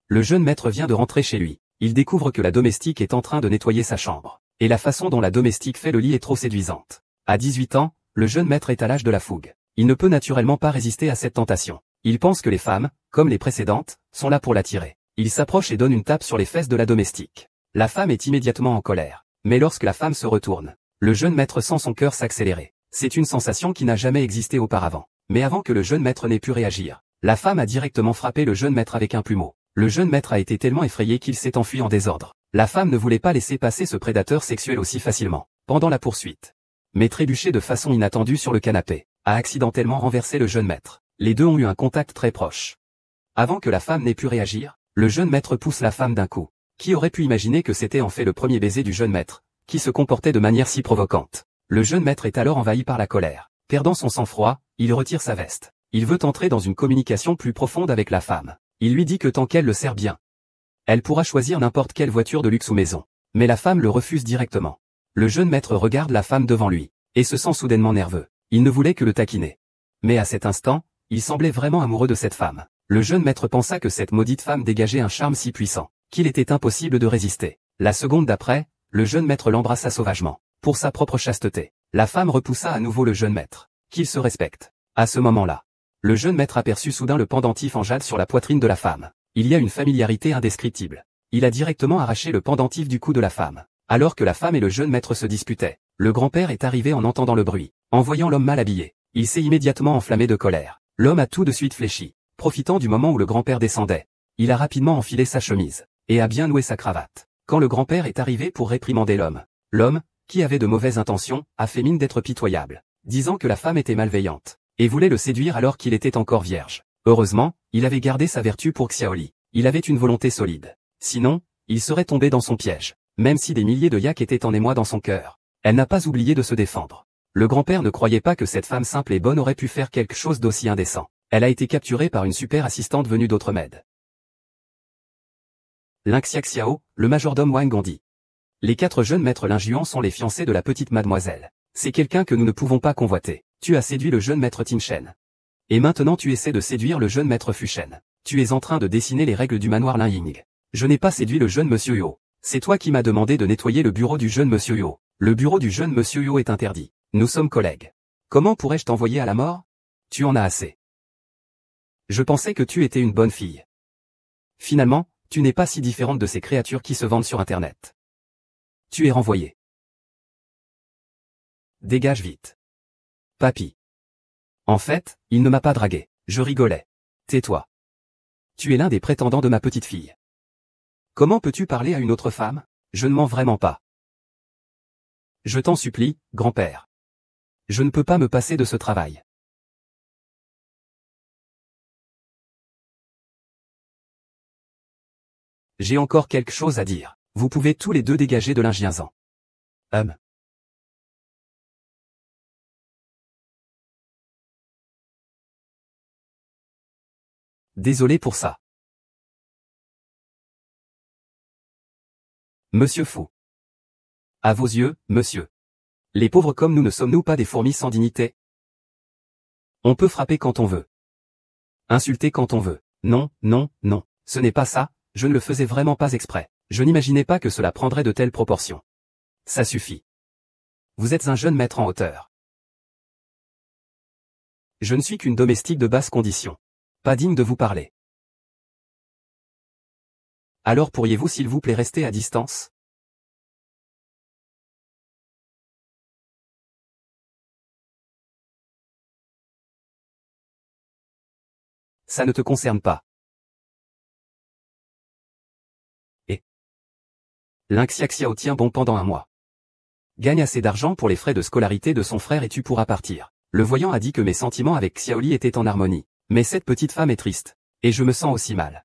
Le jeune maître vient de rentrer chez lui. Il découvre que la domestique est en train de nettoyer sa chambre. Et la façon dont la domestique fait le lit est trop séduisante. À 18 ans, le jeune maître est à l'âge de la fougue. Il ne peut naturellement pas résister à cette tentation. Il pense que les femmes, comme les précédentes, sont là pour l'attirer. Il s'approche et donne une tape sur les fesses de la domestique. La femme est immédiatement en colère. Mais lorsque la femme se retourne, le jeune maître sent son cœur s'accélérer. C'est une sensation qui n'a jamais existé auparavant. Mais avant que le jeune maître n'ait pu réagir, la femme a directement frappé le jeune maître avec un plumeau. Le jeune maître a été tellement effrayé qu'il s'est enfui en désordre. La femme ne voulait pas laisser passer ce prédateur sexuel aussi facilement. Pendant la poursuite, mais trébuché de façon inattendue sur le canapé, a accidentellement renversé le jeune maître. Les deux ont eu un contact très proche. Avant que la femme n'ait pu réagir, le jeune maître pousse la femme d'un coup. Qui aurait pu imaginer que c'était en fait le premier baiser du jeune maître, qui se comportait de manière si provocante. Le jeune maître est alors envahi par la colère. Perdant son sang-froid, il retire sa veste. Il veut entrer dans une communication plus profonde avec la femme. Il lui dit que tant qu'elle le sert bien, elle pourra choisir n'importe quelle voiture de luxe ou maison. Mais la femme le refuse directement. Le jeune maître regarde la femme devant lui, et se sent soudainement nerveux. Il ne voulait que le taquiner. Mais à cet instant, il semblait vraiment amoureux de cette femme. Le jeune maître pensa que cette maudite femme dégageait un charme si puissant, qu'il était impossible de résister. La seconde d'après, le jeune maître l'embrassa sauvagement. Pour sa propre chasteté, la femme repoussa à nouveau le jeune maître. Qu'il se respecte. À ce moment-là, le jeune maître aperçut soudain le pendentif en jade sur la poitrine de la femme. Il y a une familiarité indescriptible. Il a directement arraché le pendentif du cou de la femme. Alors que la femme et le jeune maître se disputaient, le grand-père est arrivé en entendant le bruit. En voyant l'homme mal habillé, il s'est immédiatement enflammé de colère. L'homme a tout de suite fléchi. Profitant du moment où le grand-père descendait, il a rapidement enfilé sa chemise, et a bien noué sa cravate. Quand le grand-père est arrivé pour réprimander l'homme, qui avait de mauvaises intentions, a fait mine d'être pitoyable, disant que la femme était malveillante, et voulait le séduire alors qu'il était encore vierge. Heureusement, il avait gardé sa vertu pour Xiaoli. Il avait une volonté solide. Sinon, il serait tombé dans son piège. Même si des milliers de yaks étaient en émoi dans son cœur, elle n'a pas oublié de se défendre. Le grand-père ne croyait pas que cette femme simple et bonne aurait pu faire quelque chose d'aussi indécent. Elle a été capturée par une super assistante venue d'Outremed. Lingxia Xiao, le majordome Wang Gondi. Les 4 jeunes maîtres Lingjuan sont les fiancés de la petite mademoiselle. C'est quelqu'un que nous ne pouvons pas convoiter. Tu as séduit le jeune maître Tin Shen. Et maintenant tu essaies de séduire le jeune maître Fu Shen. Tu es en train de dessiner les règles du manoir Lin Ying. Je n'ai pas séduit le jeune monsieur Yo. C'est toi qui m'as demandé de nettoyer le bureau du jeune monsieur Yo. Le bureau du jeune monsieur Yo est interdit. Nous sommes collègues. Comment pourrais-je t'envoyer à la mort? Tu en as assez. Je pensais que tu étais une bonne fille. Finalement, tu n'es pas si différente de ces créatures qui se vendent sur Internet. Tu es renvoyé. Dégage vite. Papy. En fait, il ne m'a pas dragué. Je rigolais. Tais-toi. Tu es l'un des prétendants de ma petite fille. Comment peux-tu parler à une autre femme? Je ne mens vraiment pas. Je t'en supplie, grand-père. Je ne peux pas me passer de ce travail. J'ai encore quelque chose à dire. Vous pouvez tous les deux dégager de l'Injianzan. Désolé pour ça. Monsieur Fou. À vos yeux, monsieur. Les pauvres comme nous ne sommes-nous pas des fourmis sans dignité? On peut frapper quand on veut. Insulter quand on veut. Non, non, non. Ce n'est pas ça, je ne le faisais vraiment pas exprès. Je n'imaginais pas que cela prendrait de telles proportions. Ça suffit. Vous êtes un jeune maître en hauteur. Je ne suis qu'une domestique de basse condition. Pas digne de vous parler. Alors pourriez-vous s'il vous plaît rester à distance? Ça ne te concerne pas. Et Lingxia Xiao tient bon pendant un mois. Gagne assez d'argent pour les frais de scolarité de son frère et tu pourras partir. Le voyant a dit que mes sentiments avec Xiaoli étaient en harmonie. Mais cette petite femme est triste. Et je me sens aussi mal.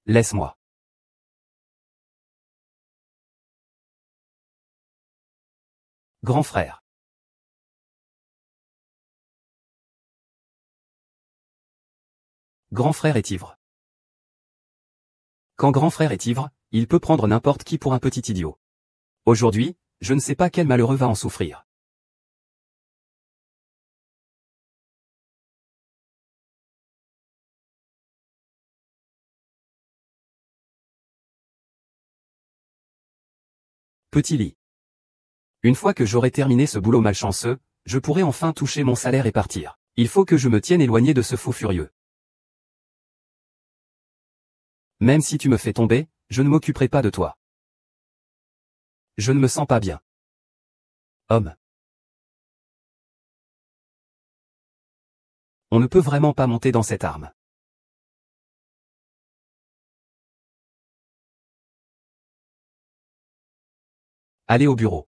Laisse-moi. Grand frère. Grand frère est ivre. Quand grand frère est ivre, il peut prendre n'importe qui pour un petit idiot. Aujourd'hui, je ne sais pas quel malheureux va en souffrir. Petit lit. Une fois que j'aurai terminé ce boulot malchanceux, je pourrai enfin toucher mon salaire et partir. Il faut que je me tienne éloigné de ce fou furieux. Même si tu me fais tomber, je ne m'occuperai pas de toi. Je ne me sens pas bien. Homme. On ne peut vraiment pas monter dans cette arme. Aller au bureau.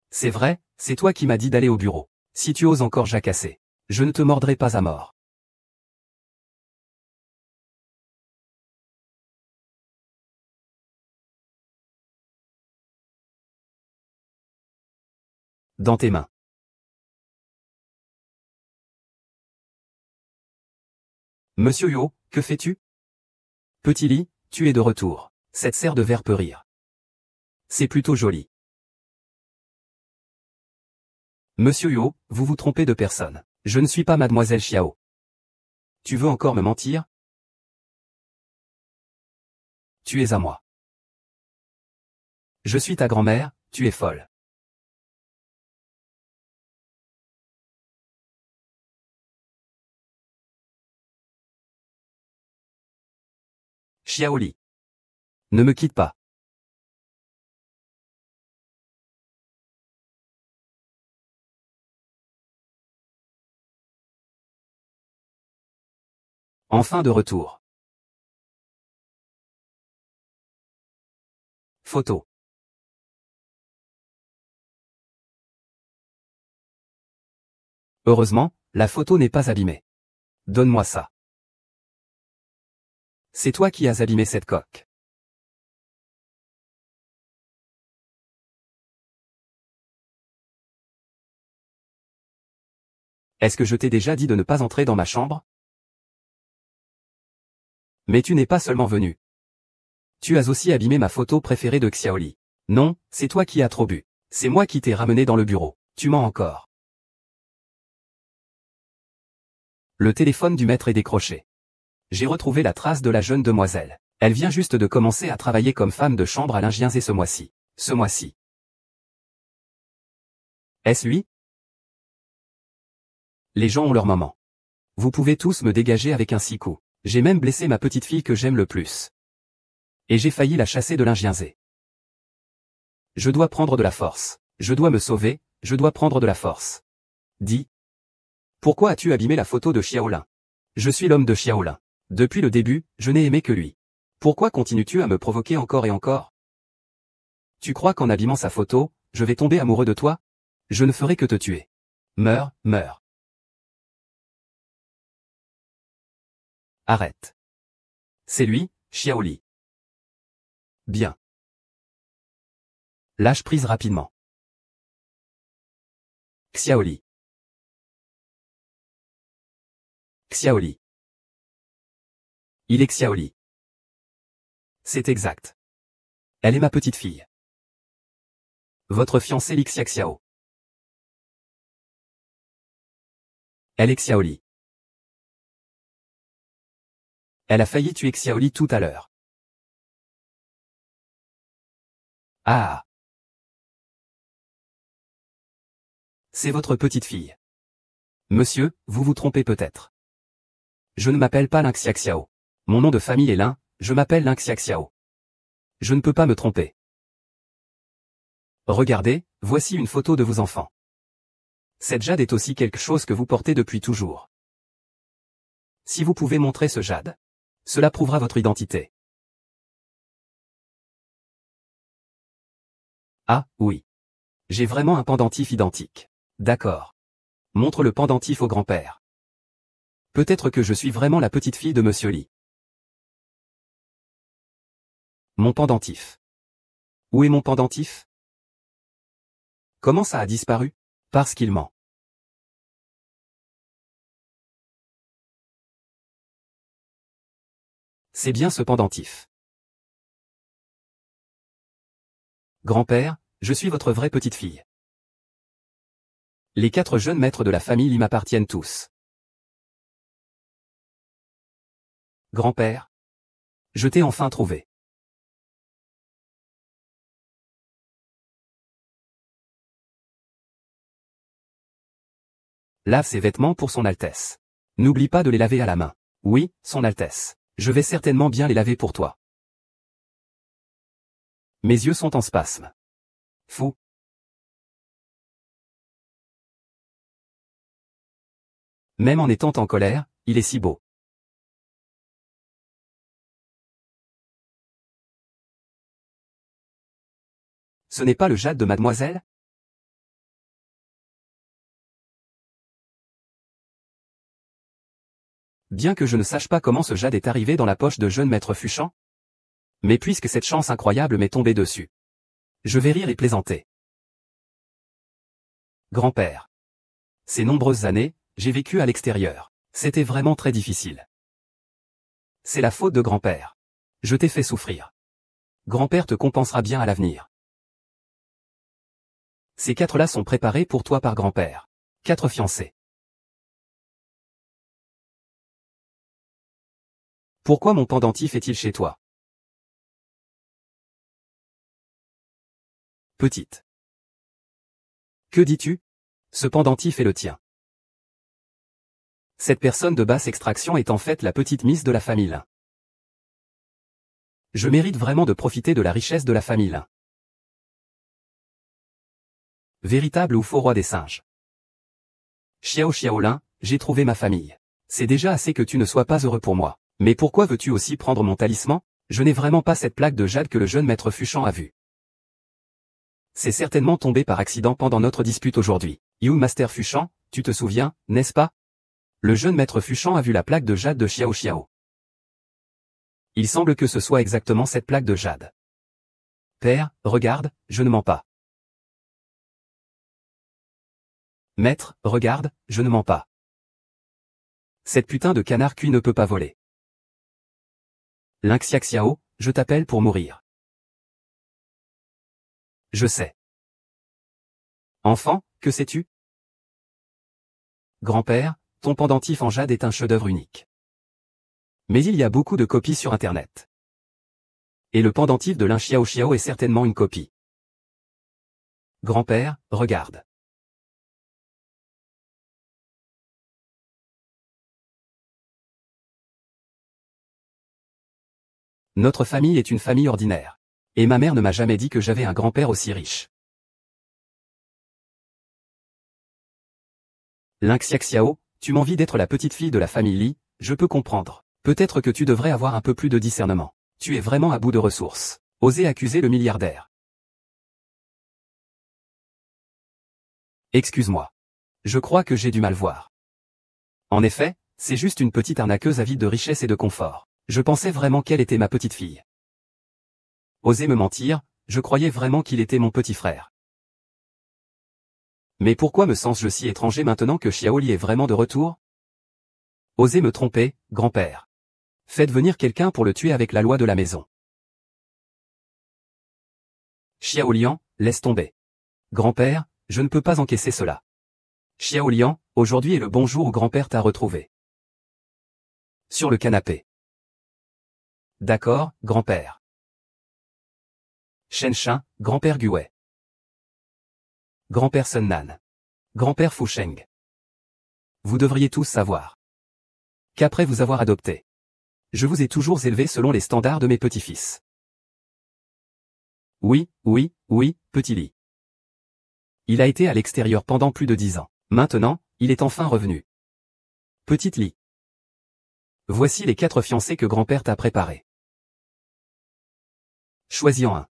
C'est vrai, c'est toi qui m'as dit d'aller au bureau. Si tu oses encore jacasser, je ne te mordrai pas à mort. Dans tes mains. Monsieur Yo, que fais-tu? Petit lit, tu es de retour. Cette serre de verre peut rire. C'est plutôt joli. Monsieur Yo, vous vous trompez de personne. Je ne suis pas mademoiselle Xiao. Tu veux encore me mentir? Tu es à moi. Je suis ta grand-mère, tu es folle. Xiaoli. Ne me quitte pas. Enfin de retour. Photo. Heureusement, la photo n'est pas abîmée. Donne-moi ça. C'est toi qui as abîmé cette coque. Est-ce que je t'ai déjà dit de ne pas entrer dans ma chambre? Mais tu n'es pas seulement venu. Tu as aussi abîmé ma photo préférée de Xiaoli. Non, c'est toi qui as trop bu. C'est moi qui t'ai ramené dans le bureau. Tu mens encore. Le téléphone du maître est décroché. J'ai retrouvé la trace de la jeune demoiselle. Elle vient juste de commencer à travailler comme femme de chambre à l'Ingienzé ce mois-ci. Ce mois-ci. Est-ce lui? Les gens ont leur moment. Vous pouvez tous me dégager avec un six coups. J'ai même blessé ma petite fille que j'aime le plus. Et j'ai failli la chasser de l'Ingienzé. Je dois prendre de la force. Je dois me sauver, je dois prendre de la force. Dis. Pourquoi as-tu abîmé la photo de Xiaolin? Je suis l'homme de Xiaolin. Depuis le début, je n'ai aimé que lui. Pourquoi continues-tu à me provoquer encore et encore? Tu crois qu'en abîmant sa photo, je vais tomber amoureux de toi? Je ne ferai que te tuer. Meurs, meurs. Arrête. C'est lui, Xiaoli. Bien. Lâche prise rapidement. Xiaoli. Xiaoli. Il est Xiaoli. C'est exact. Elle est ma petite fille. Votre fiancée Lixia Xiao. Elle est Xiaoli. Elle a failli tuer Xiaoli tout à l'heure. Ah. C'est votre petite fille. Monsieur, vous vous trompez peut-être. Je ne m'appelle pas Lin Xiaxiao. Mon nom de famille est Lin, je m'appelle Lin Xiaxiao. Je ne peux pas me tromper. Regardez, voici une photo de vos enfants. Cette jade est aussi quelque chose que vous portez depuis toujours. Si vous pouvez montrer ce jade, cela prouvera votre identité. Ah, oui. J'ai vraiment un pendentif identique. D'accord. Montre le pendentif au grand-père. Peut-être que je suis vraiment la petite fille de Monsieur Li. Mon pendentif. Où est mon pendentif? Comment ça a disparu? Parce qu'il ment. C'est bien ce pendentif. Grand-père, je suis votre vraie petite fille. Les 4 jeunes maîtres de la famille Li m'appartiennent tous. Grand-père. Je t'ai enfin trouvé. Lave ses vêtements pour son Altesse. N'oublie pas de les laver à la main. Oui, son Altesse. Je vais certainement bien les laver pour toi. Mes yeux sont en spasme. Fou. Même en étant en colère, il est si beau. Ce n'est pas le jade de mademoiselle? Bien que je ne sache pas comment ce jade est arrivé dans la poche de jeune maître Fuchang. Mais puisque cette chance incroyable m'est tombée dessus. Je vais rire et plaisanter. Grand-père. Ces nombreuses années, j'ai vécu à l'extérieur. C'était vraiment très difficile. C'est la faute de grand-père. Je t'ai fait souffrir. Grand-père te compensera bien à l'avenir. Ces 4-là sont préparés pour toi par grand-père. 4 fiancés. Pourquoi mon pendentif est-il chez toi? Petite. Que dis-tu? Ce pendentif est le tien. Cette personne de basse extraction est en fait la petite Miss de la famille Lin. Je mérite vraiment de profiter de la richesse de la famille Lin. Véritable ou faux roi des singes. Xiao Xiaolin, j'ai trouvé ma famille. C'est déjà assez que tu ne sois pas heureux pour moi. Mais pourquoi veux-tu aussi prendre mon talisman? Je n'ai vraiment pas cette plaque de jade que le jeune maître Fuchang a vue. C'est certainement tombé par accident pendant notre dispute aujourd'hui. You Master Fuchang, tu te souviens, n'est-ce pas? Le jeune maître Fuchang a vu la plaque de jade de Xiao Xiao. Il semble que ce soit exactement cette plaque de jade. Père, regarde, je ne mens pas. Maître, regarde, je ne mens pas. Cette putain de canard cuit ne peut pas voler. Lin Xiaxiao, je t'appelle pour mourir. Je sais. Enfant, que sais-tu? Grand-père, ton pendentif en jade est un chef-d'œuvre unique. Mais il y a beaucoup de copies sur Internet. Et le pendentif de Lin Xiao Xiao est certainement une copie. Grand-père, regarde. Notre famille est une famille ordinaire. Et ma mère ne m'a jamais dit que j'avais un grand-père aussi riche. Lin Xiaxiao, tu m'envies d'être la petite fille de la famille Li, je peux comprendre. Peut-être que tu devrais avoir un peu plus de discernement. Tu es vraiment à bout de ressources. Osez accuser le milliardaire. Excuse-moi. Je crois que j'ai du mal voir. En effet, c'est juste une petite arnaqueuse avide de richesse et de confort. Je pensais vraiment qu'elle était ma petite fille. Osez me mentir, je croyais vraiment qu'il était mon petit frère. Mais pourquoi me sens-je si étranger maintenant que Xiaoli est vraiment de retour? Osez me tromper, grand-père. Faites venir quelqu'un pour le tuer avec la loi de la maison. Xiaolian, laisse tomber. Grand-père, je ne peux pas encaisser cela. Xiaolian, aujourd'hui est le bon jour où grand-père t'a retrouvé. Sur le canapé. D'accord, grand-père. Shenshin, grand-père Guwei. Grand-père Sun Nan. Grand-père Fu Sheng. Vous devriez tous savoir qu'après vous avoir adopté, je vous ai toujours élevé selon les standards de mes petits-fils. Oui, oui, oui, petit Li. Il a été à l'extérieur pendant plus de 10 ans. Maintenant, il est enfin revenu. Petite Li. Voici les 4 fiancés que grand-père t'a préparés. Choisis-en un.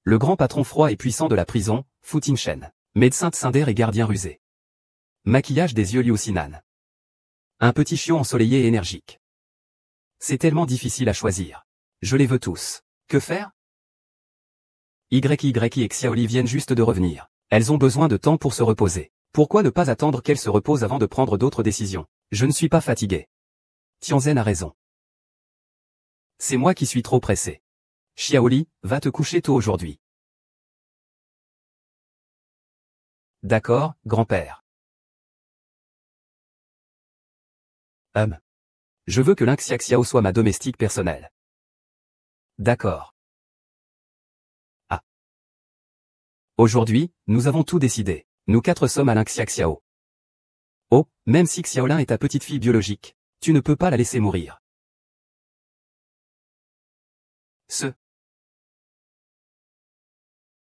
Le grand patron froid et puissant de la prison, Fu Tingshen. Médecin Tsinder et gardien rusé. Maquillage des yeux Liu Sinan. Un petit chiot ensoleillé et énergique. C'est tellement difficile à choisir. Je les veux tous. Que faire? YY et Xiaoli viennent juste de revenir. Elles ont besoin de temps pour se reposer. Pourquoi ne pas attendre qu'elles se reposent avant de prendre d'autres décisions? Je ne suis pas fatigué. Tianzhen a raison. C'est moi qui suis trop pressé. Xiaoli, va te coucher tôt aujourd'hui. D'accord, grand-père. Je veux que Linxiaxiao soit ma domestique personnelle. D'accord. Ah. Aujourd'hui, nous avons tout décidé. Nous 4 sommes à Linxiaxiao. Oh, même si Xiaolin est ta petite fille biologique, tu ne peux pas la laisser mourir.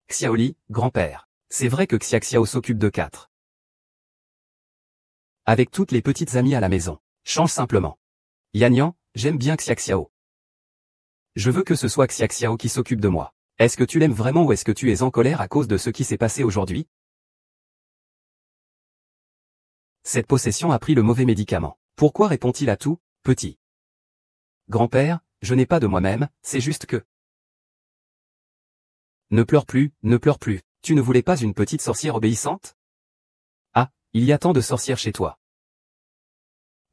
Xiaoli, grand-père. C'est vrai que Xiaxiao s'occupe de 4. Avec toutes les petites amies à la maison. Change simplement. Yanyan, j'aime bien Xiaxiao. Je veux que ce soit Xiaxiao qui s'occupe de moi. Est-ce que tu l'aimes vraiment ou est-ce que tu es en colère à cause de ce qui s'est passé aujourd'hui? Cette possession a pris le mauvais médicament. Pourquoi répond-il à tout, petit? Grand-père, je n'ai pas de moi-même, c'est juste que... Ne pleure plus, ne pleure plus. Tu ne voulais pas une petite sorcière obéissante? Ah, il y a tant de sorcières chez toi.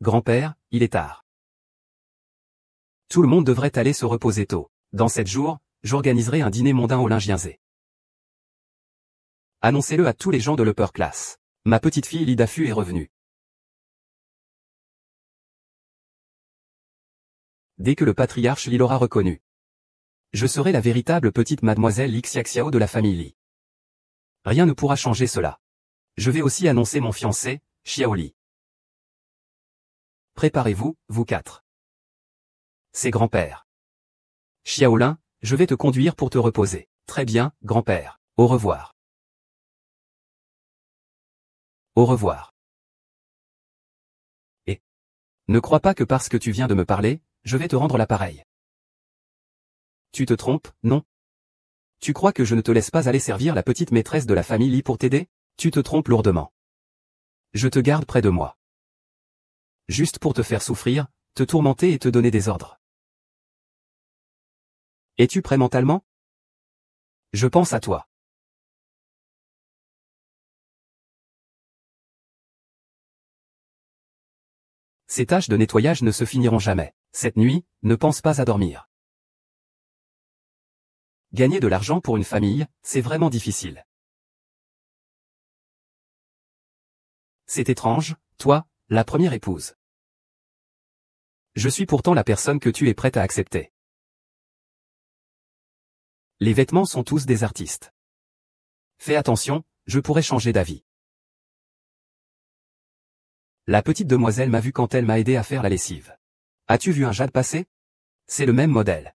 Grand-père, il est tard. Tout le monde devrait aller se reposer tôt. Dans 7 jours, j'organiserai un dîner mondain au Lingienzé. Annoncez-le à tous les gens de l'upper class. Ma petite fille Lidafu est revenue. Dès que le patriarche Li l'aura reconnu. Je serai la véritable petite mademoiselle Lixiaxiao de la famille Li. Rien ne pourra changer cela. Je vais aussi annoncer mon fiancé, Xiaoli. Préparez-vous, vous 4. C'est grand-père. Xiaolin, je vais te conduire pour te reposer. Très bien, grand-père. Au revoir. Au revoir. Et ne crois pas que parce que tu viens de me parler, je vais te rendre l'appareil. Tu te trompes, non? Tu crois que je ne te laisse pas aller servir la petite maîtresse de la famille Li pour t'aider? Tu te trompes lourdement. Je te garde près de moi. Juste pour te faire souffrir, te tourmenter et te donner des ordres. Es-tu prêt mentalement? Je pense à toi. Ces tâches de nettoyage ne se finiront jamais. Cette nuit, ne pense pas à dormir. Gagner de l'argent pour une famille, c'est vraiment difficile. C'est étrange, toi, la première épouse. Je suis pourtant la personne que tu es prête à accepter. Les vêtements sont tous des artistes. Fais attention, je pourrais changer d'avis. La petite demoiselle m'a vu quand elle m'a aidé à faire la lessive. As-tu vu un jade passer? C'est le même modèle.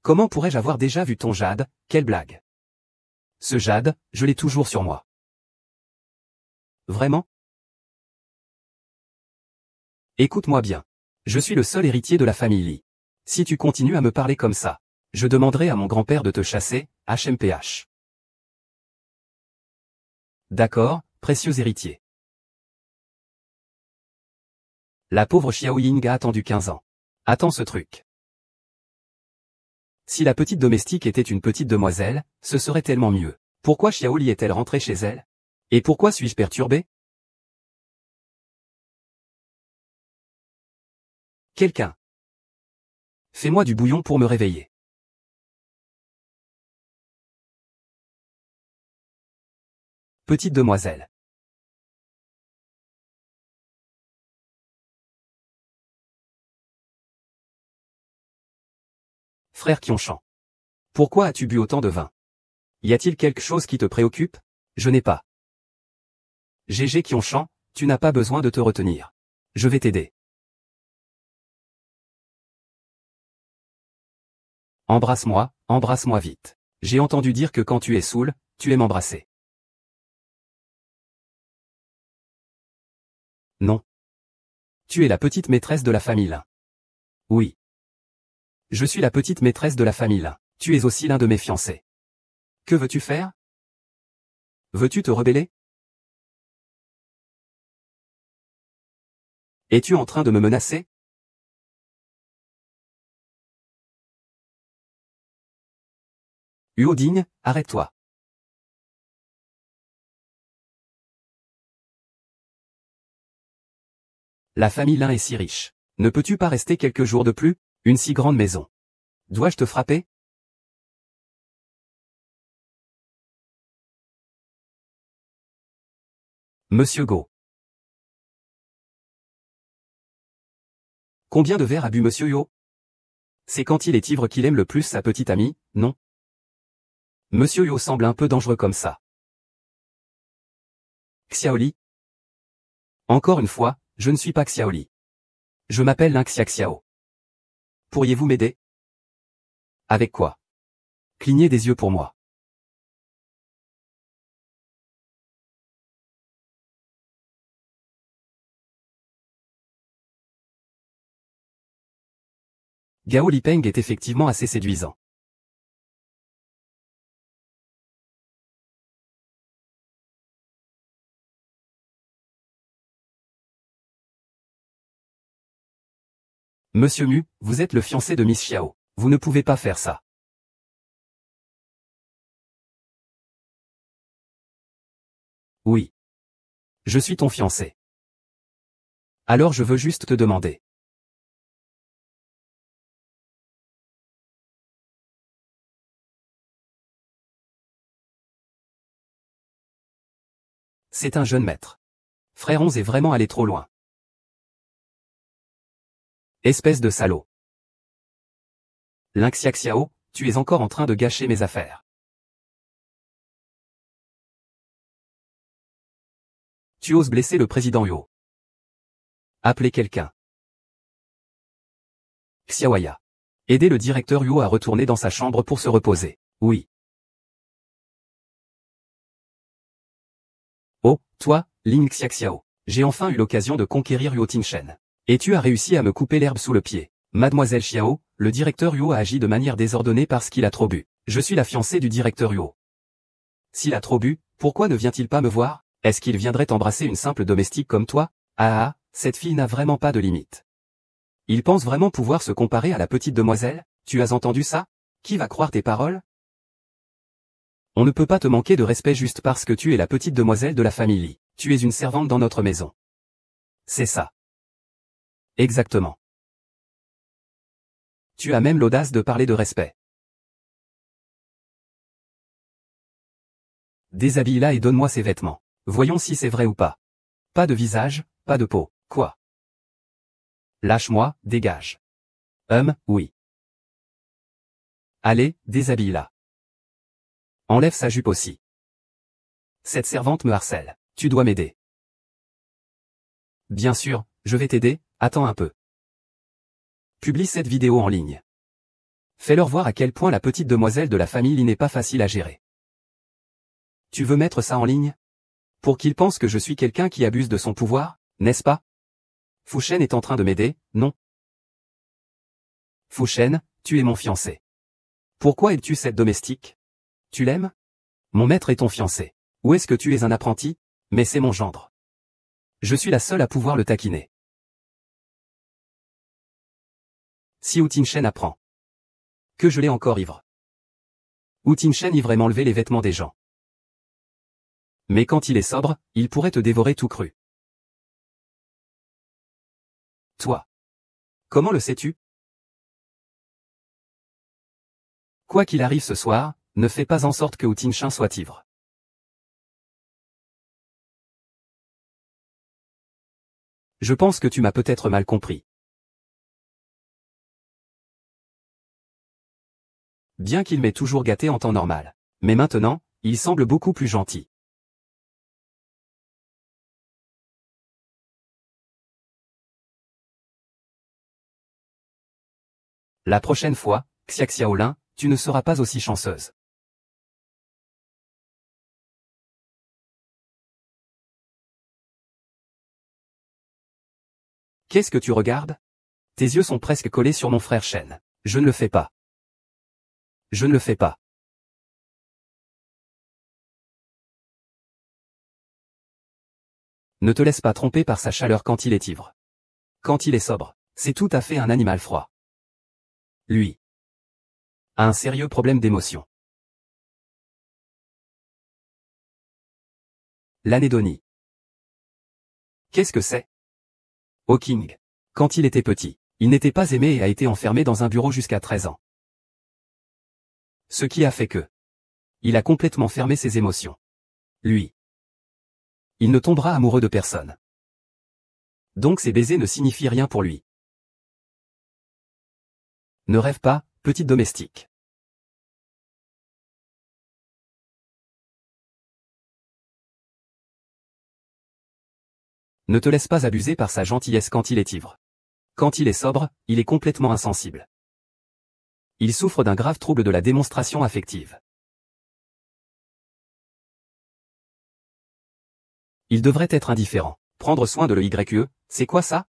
Comment pourrais-je avoir déjà vu ton jade? Quelle blague. Ce jade, je l'ai toujours sur moi. Vraiment? Écoute-moi bien. Je suis le seul héritier de la famille Li. Si tu continues à me parler comme ça, je demanderai à mon grand-père de te chasser, HMPH. D'accord, précieux héritier. La pauvre Xiao Ying a attendu 15 ans. Attends ce truc. Si la petite domestique était une petite demoiselle, ce serait tellement mieux. Pourquoi Xiao Li est-elle rentrée chez elle? Et pourquoi suis-je perturbé? Quelqu'un. Fais-moi du bouillon pour me réveiller. Petite demoiselle. Frère Qionshan. Pourquoi as-tu bu autant de vin? Y a-t-il quelque chose qui te préoccupe? Je n'ai pas. GG Qionshan, tu n'as pas besoin de te retenir. Je vais t'aider. Embrasse-moi, embrasse-moi vite. J'ai entendu dire que quand tu es saoul, tu aimes embrasser. Non. Tu es la petite maîtresse de la famille Lin. Oui. Je suis la petite maîtresse de la famille Lin. Tu es aussi l'un de mes fiancés. Que veux-tu faire? Veux-tu te rebeller? Es-tu en train de me menacer? Huoding, arrête-toi. La famille Lin est si riche. Ne peux-tu pas rester quelques jours de plus? Une si grande maison. Dois-je te frapper? Monsieur Go. Combien de verres a bu Monsieur Yo? C'est quand il est ivre qu'il aime le plus sa petite amie, non? Monsieur Yo semble un peu dangereux comme ça. Xiaoli? Encore une fois, je ne suis pas Xiaoli. Je m'appelle Lin Xiaxiao. Pourriez-vous m'aider? Avec quoi? Clignez des yeux pour moi. Gao Lipeng est effectivement assez séduisant. Monsieur Mu, vous êtes le fiancé de Miss Xiao. Vous ne pouvez pas faire ça. Oui. Je suis ton fiancé. Alors je veux juste te demander. C'est un jeune maître. Frère 11 est vraiment allé trop loin. Espèce de salaud. Lin Xiaxiao, tu es encore en train de gâcher mes affaires. Tu oses blesser le président Yo. Appelez quelqu'un. Xiaoya. Aidez le directeur Yo à retourner dans sa chambre pour se reposer. Oui. Oh, toi, Lin Xiaxiao. J'ai enfin eu l'occasion de conquérir Yo Tingshen. Et tu as réussi à me couper l'herbe sous le pied. Mademoiselle Xiao, le directeur Yo a agi de manière désordonnée parce qu'il a trop bu. Je suis la fiancée du directeur Yo. S'il a trop bu, pourquoi ne vient-il pas me voir? Est-ce qu'il viendrait embrasser une simple domestique comme toi? Ah ah, cette fille n'a vraiment pas de limite. Il pense vraiment pouvoir se comparer à la petite demoiselle? Tu as entendu ça? Qui va croire tes paroles? On ne peut pas te manquer de respect juste parce que tu es la petite demoiselle de la famille Li. Tu es une servante dans notre maison. C'est ça. Exactement. Tu as même l'audace de parler de respect. Déshabille-la et donne-moi ses vêtements. Voyons si c'est vrai ou pas. Pas de visage, pas de peau. Quoi? Lâche-moi, dégage. Oui. Allez, déshabille-la. Enlève sa jupe aussi. Cette servante me harcèle. Tu dois m'aider. Bien sûr, je vais t'aider, attends un peu. Publie cette vidéo en ligne. Fais-leur voir à quel point la petite demoiselle de la famille Li n'est pas facile à gérer. Tu veux mettre ça en ligne? Pour qu'ils pensent que je suis quelqu'un qui abuse de son pouvoir, n'est-ce pas? Fushen est en train de m'aider, non? Fushen, tu es mon fiancé. Pourquoi aides-tu cette domestique? Tu l'aimes? Mon maître est ton fiancé. Ou est-ce que tu es un apprenti? Mais c'est mon gendre. Je suis la seule à pouvoir le taquiner. Si Wu Tingshen apprend que je l'ai encore ivre. Wu Tingshen ivre et m'enlever les vêtements des gens. Mais quand il est sobre, il pourrait te dévorer tout cru. Toi. Comment le sais-tu? Quoi qu'il arrive ce soir, ne fais pas en sorte que Wu Tingshen soit ivre. Je pense que tu m'as peut-être mal compris. Bien qu'il m'ait toujours gâté en temps normal. Mais maintenant, il semble beaucoup plus gentil. La prochaine fois, Xiaoxiaolin, tu ne seras pas aussi chanceuse. Qu'est-ce que tu regardes? Tes yeux sont presque collés sur mon frère Shen. Je ne le fais pas. Je ne le fais pas. Ne te laisse pas tromper par sa chaleur quand il est ivre. Quand il est sobre, c'est tout à fait un animal froid. Lui a un sérieux problème d'émotion. L'anédonie. Qu'est-ce que c'est? Hawking. Quand il était petit, il n'était pas aimé et a été enfermé dans un bureau jusqu'à 13 ans. Ce qui a fait que il a complètement fermé ses émotions. Lui. Il ne tombera amoureux de personne. Donc ces baisers ne signifient rien pour lui. Ne rêve pas, petite domestique. Ne te laisse pas abuser par sa gentillesse quand il est ivre. Quand il est sobre, il est complètement insensible. Il souffre d'un grave trouble de la démonstration affective. Il devrait être indifférent. Prendre soin de l'YE, c'est quoi ça?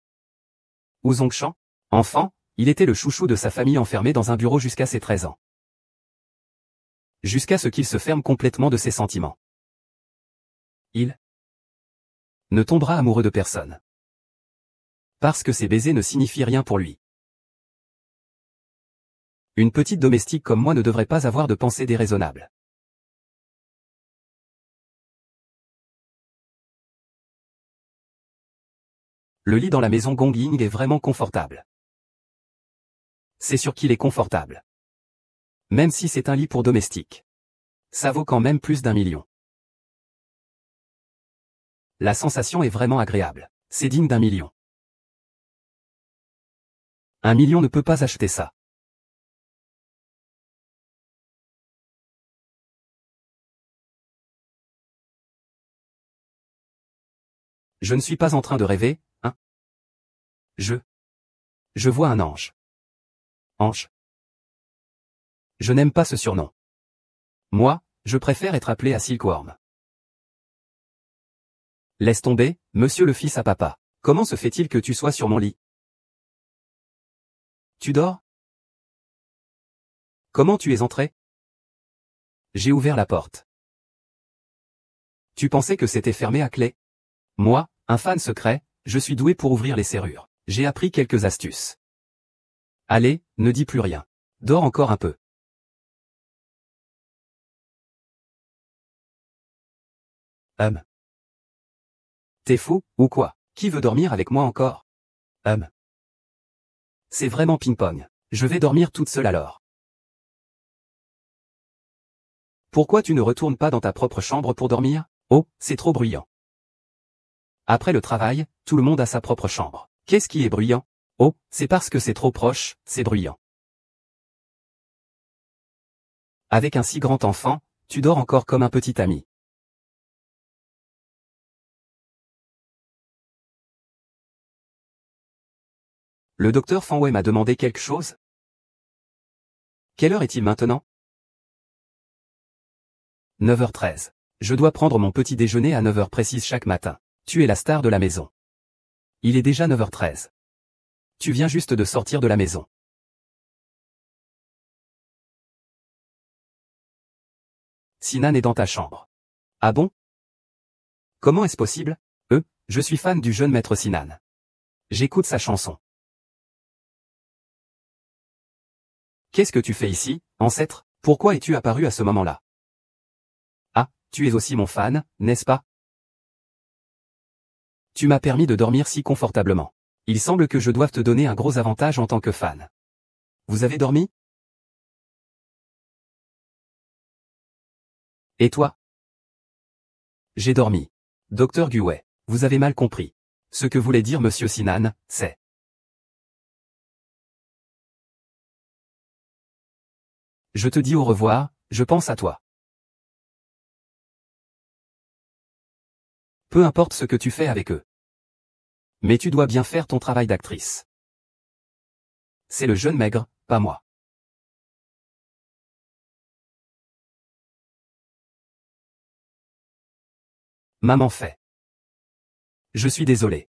Ou Zongshan? Enfant, il était le chouchou de sa famille enfermé dans un bureau jusqu'à ses 13 ans. Jusqu'à ce qu'il se ferme complètement de ses sentiments. Il ne tombera amoureux de personne. Parce que ses baisers ne signifient rien pour lui. Une petite domestique comme moi ne devrait pas avoir de pensée déraisonnable. Le lit dans la maison Gong Ying est vraiment confortable. C'est sûr qu'il est confortable. Même si c'est un lit pour domestique. Ça vaut quand même plus d'1 million. La sensation est vraiment agréable. C'est digne d'1 million. 1 million ne peut pas acheter ça. Je ne suis pas en train de rêver, hein? Je vois un ange. Ange. Je n'aime pas ce surnom. Moi, je préfère être appelé à Silkworm. Laisse tomber, monsieur le fils à papa. Comment se fait-il que tu sois sur mon lit? Tu dors? Comment tu es entré? J'ai ouvert la porte. Tu pensais que c'était fermé à clé? Moi, un fan secret, je suis doué pour ouvrir les serrures. J'ai appris quelques astuces. Allez, ne dis plus rien. Dors encore un peu. T'es fou, ou quoi? Qui veut dormir avec moi encore? C'est vraiment ping-pong. Je vais dormir toute seule alors. Pourquoi tu ne retournes pas dans ta propre chambre pour dormir? Oh, c'est trop bruyant. Après le travail, tout le monde a sa propre chambre. Qu'est-ce qui est bruyant? Oh, c'est parce que c'est trop proche, c'est bruyant. Avec un si grand enfant, tu dors encore comme un petit ami. Le docteur Fanway m'a demandé quelque chose? Quelle heure est-il maintenant? 9h13. Je dois prendre mon petit déjeuner à 9h précise chaque matin. Tu es la star de la maison. Il est déjà 9h13. Tu viens juste de sortir de la maison. Sinan est dans ta chambre. Ah bon? Comment est-ce possible? Je suis fan du jeune maître Sinan. J'écoute sa chanson. Qu'est-ce que tu fais ici, ancêtre? Pourquoi es-tu apparu à ce moment-là? Ah, tu es aussi mon fan, n'est-ce pas? Tu m'as permis de dormir si confortablement. Il semble que je doive te donner un gros avantage en tant que fan. Vous avez dormi? Et toi? J'ai dormi. Docteur Guwei, vous avez mal compris. Ce que voulait dire Monsieur Sinan, c'est... Je te dis au revoir, je pense à toi. Peu importe ce que tu fais avec eux. Mais tu dois bien faire ton travail d'actrice. C'est le jeune maigre, pas moi. Maman fait. Je suis désolé.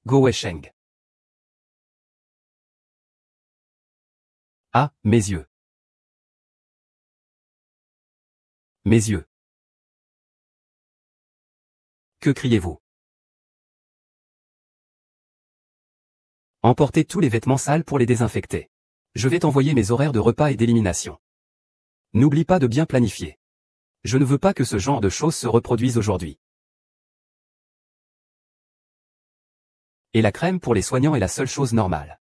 Go Wei Sheng. Ah, mes yeux. Mes yeux. Que criez-vous? Emportez tous les vêtements sales pour les désinfecter. Je vais t'envoyer mes horaires de repas et d'élimination. N'oublie pas de bien planifier. Je ne veux pas que ce genre de choses se reproduise aujourd'hui. Et la crème pour les soignants est la seule chose normale.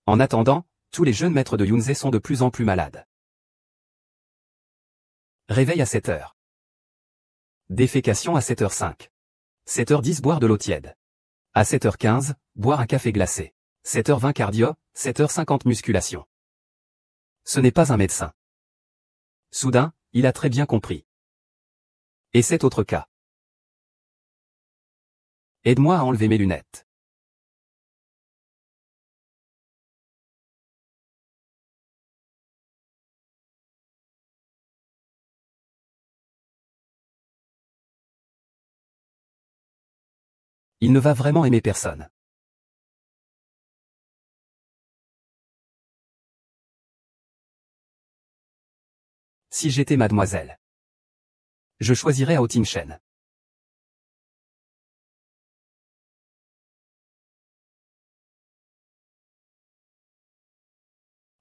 En attendant, tous les jeunes maîtres de Yunzé sont de plus en plus malades. Réveil à 7 heures. Défécation à 7h05. 7h10 boire de l'eau tiède. À 7h15, boire un café glacé. 7h20 cardio, 7h50 musculation. Ce n'est pas un médecin. Soudain, il a très bien compris. Et cet autre cas. Aide-moi à enlever mes lunettes. Il ne va vraiment aimer personne. Si j'étais mademoiselle, je choisirais Hao Ting-shen.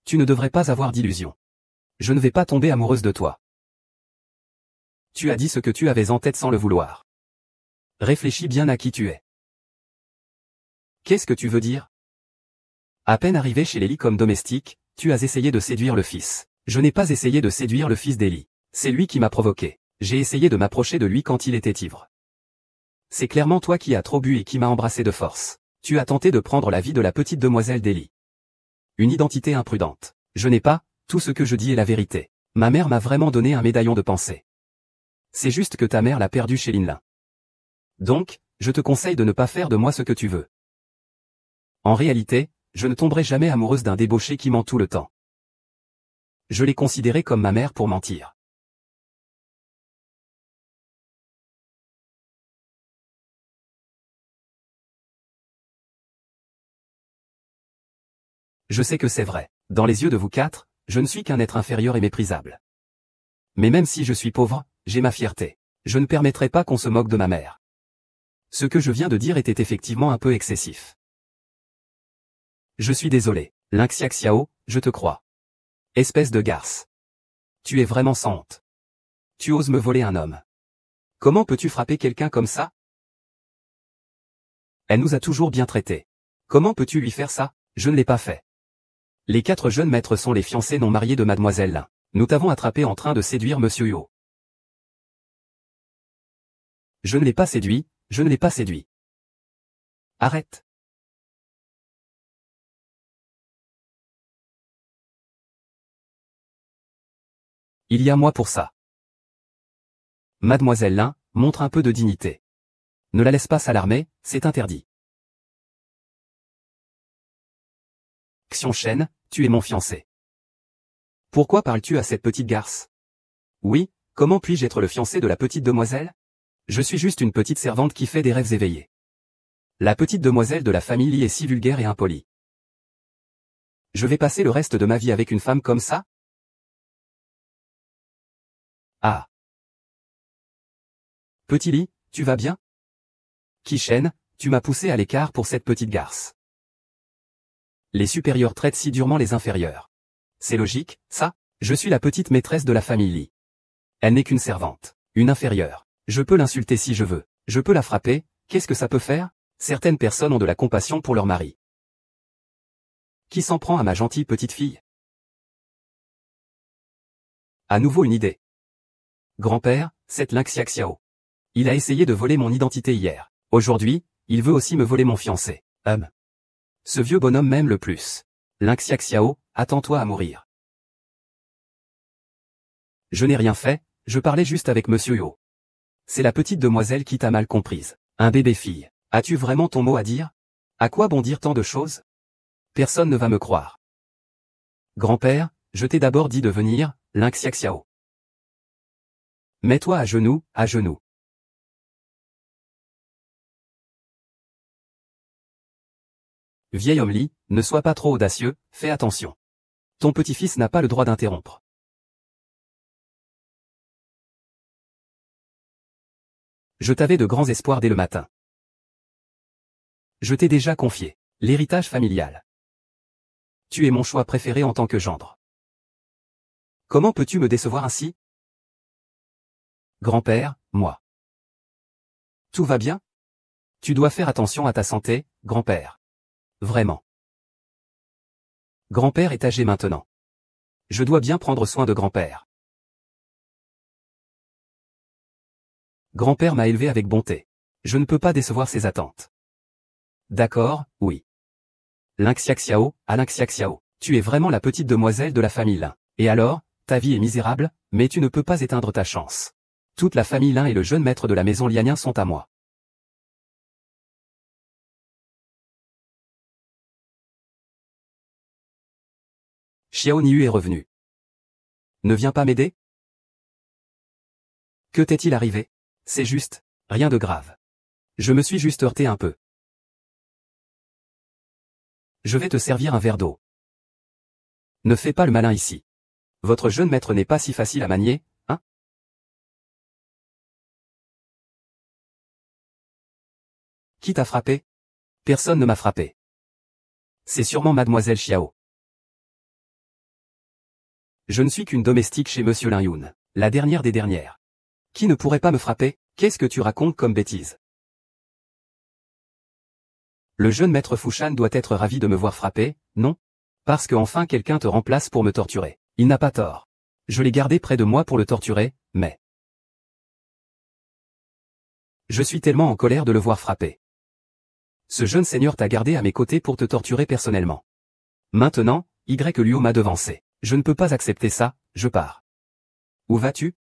Tu ne devrais pas avoir d'illusions. Je ne vais pas tomber amoureuse de toi. Tu as dit ce que tu avais en tête sans le vouloir. Réfléchis bien à qui tu es. Qu'est-ce que tu veux dire? À peine arrivé chez Lily comme domestique, tu as essayé de séduire le fils. Je n'ai pas essayé de séduire le fils d'Eli. C'est lui qui m'a provoqué. J'ai essayé de m'approcher de lui quand il était ivre. C'est clairement toi qui as trop bu et qui m'as embrassé de force. Tu as tenté de prendre la vie de la petite demoiselle d'Eli. Une identité imprudente. Je n'ai pas, tout ce que je dis est la vérité. Ma mère m'a vraiment donné un médaillon de pensée. C'est juste que ta mère l'a perdu chez Linlin. Donc, je te conseille de ne pas faire de moi ce que tu veux. En réalité, je ne tomberai jamais amoureuse d'un débauché qui ment tout le temps. Je l'ai considéré comme ma mère pour mentir. Je sais que c'est vrai. Dans les yeux de vous quatre, je ne suis qu'un être inférieur et méprisable. Mais même si je suis pauvre, j'ai ma fierté. Je ne permettrai pas qu'on se moque de ma mère. Ce que je viens de dire était effectivement un peu excessif. Je suis désolé. Lynxia Xiao, je te crois. Espèce de garce. Tu es vraiment sans honte. Tu oses me voler un homme. Comment peux-tu frapper quelqu'un comme ça? Elle nous a toujours bien traités. Comment peux-tu lui faire ça? Je ne l'ai pas fait. Les 4 jeunes maîtres sont les fiancés non mariés de Mademoiselle Lin. Nous t'avons attrapé en train de séduire Monsieur Yo. Je ne l'ai pas séduit, je ne l'ai pas séduit. Arrête. Il y a moi pour ça. Mademoiselle Lin, montre un peu de dignité. Ne la laisse pas s'alarmer, c'est interdit. Xion Shen, tu es mon fiancé. Pourquoi parles-tu à cette petite garce? Oui, comment puis-je être le fiancé de la petite demoiselle? Je suis juste une petite servante qui fait des rêves éveillés. La petite demoiselle de la famille Li est si vulgaire et impolie. Je vais passer le reste de ma vie avec une femme comme ça? Ah. Petit Li, tu vas bien? Qishen, tu m'as poussé à l'écart pour cette petite garce. Les supérieurs traitent si durement les inférieurs. C'est logique, ça? Je suis la petite maîtresse de la famille Li. Elle n'est qu'une servante, une inférieure. Je peux l'insulter si je veux. Je peux la frapper, qu'est-ce que ça peut faire? Certaines personnes ont de la compassion pour leur mari. Qui s'en prend à ma gentille petite fille? À nouveau une idée. Grand-père, c'est Lynxia Xiao. Il a essayé de voler mon identité hier. Aujourd'hui, il veut aussi me voler mon fiancé. Ce vieux bonhomme m'aime le plus. Lynxia Xiao, attends-toi à mourir. Je n'ai rien fait, je parlais juste avec Monsieur Yo. C'est la petite demoiselle qui t'a mal comprise. Un bébé-fille. As-tu vraiment ton mot à dire? À quoi bon dire tant de choses? Personne ne va me croire. Grand-père, je t'ai d'abord dit de venir, Lynxia Xiao. Mets-toi à genoux, à genoux. Vieil homme Li, ne sois pas trop audacieux, fais attention. Ton petit-fils n'a pas le droit d'interrompre. Je t'avais de grands espoirs dès le matin. Je t'ai déjà confié l'héritage familial. Tu es mon choix préféré en tant que gendre. Comment peux-tu me décevoir ainsi? Grand-père, moi. Tout va bien? Tu dois faire attention à ta santé, grand-père. Vraiment. Grand-père est âgé maintenant. Je dois bien prendre soin de grand-père. Grand-père m'a élevé avec bonté. Je ne peux pas décevoir ses attentes. D'accord, oui. Lin-Xiaxiao, à Lin-Xiaxiao, tu es vraiment la petite demoiselle de la famille Lin. Et alors, ta vie est misérable, mais tu ne peux pas éteindre ta chance. Toute la famille Lin et le jeune maître de la maison Lianin sont à moi. Xiao Niu est revenu. Ne viens pas m'aider? Que t'est-il arrivé? C'est juste, rien de grave. Je me suis juste heurté un peu. Je vais te servir un verre d'eau. Ne fais pas le malin ici. Votre jeune maître n'est pas si facile à manier, hein? Qui t'a frappé? Personne ne m'a frappé. C'est sûrement mademoiselle Xiao. Je ne suis qu'une domestique chez Monsieur Lin Yun, la dernière des dernières. Qui ne pourrait pas me frapper? Qu'est-ce que tu racontes comme bêtise? Le jeune maître Fushan doit être ravi de me voir frapper, non? Parce que enfin quelqu'un te remplace pour me torturer. Il n'a pas tort. Je l'ai gardé près de moi pour le torturer, mais... Je suis tellement en colère de le voir frapper. Ce jeune seigneur t'a gardé à mes côtés pour te torturer personnellement. Maintenant, Y Liu m'a devancé. Je ne peux pas accepter ça, je pars. Où vas-tu?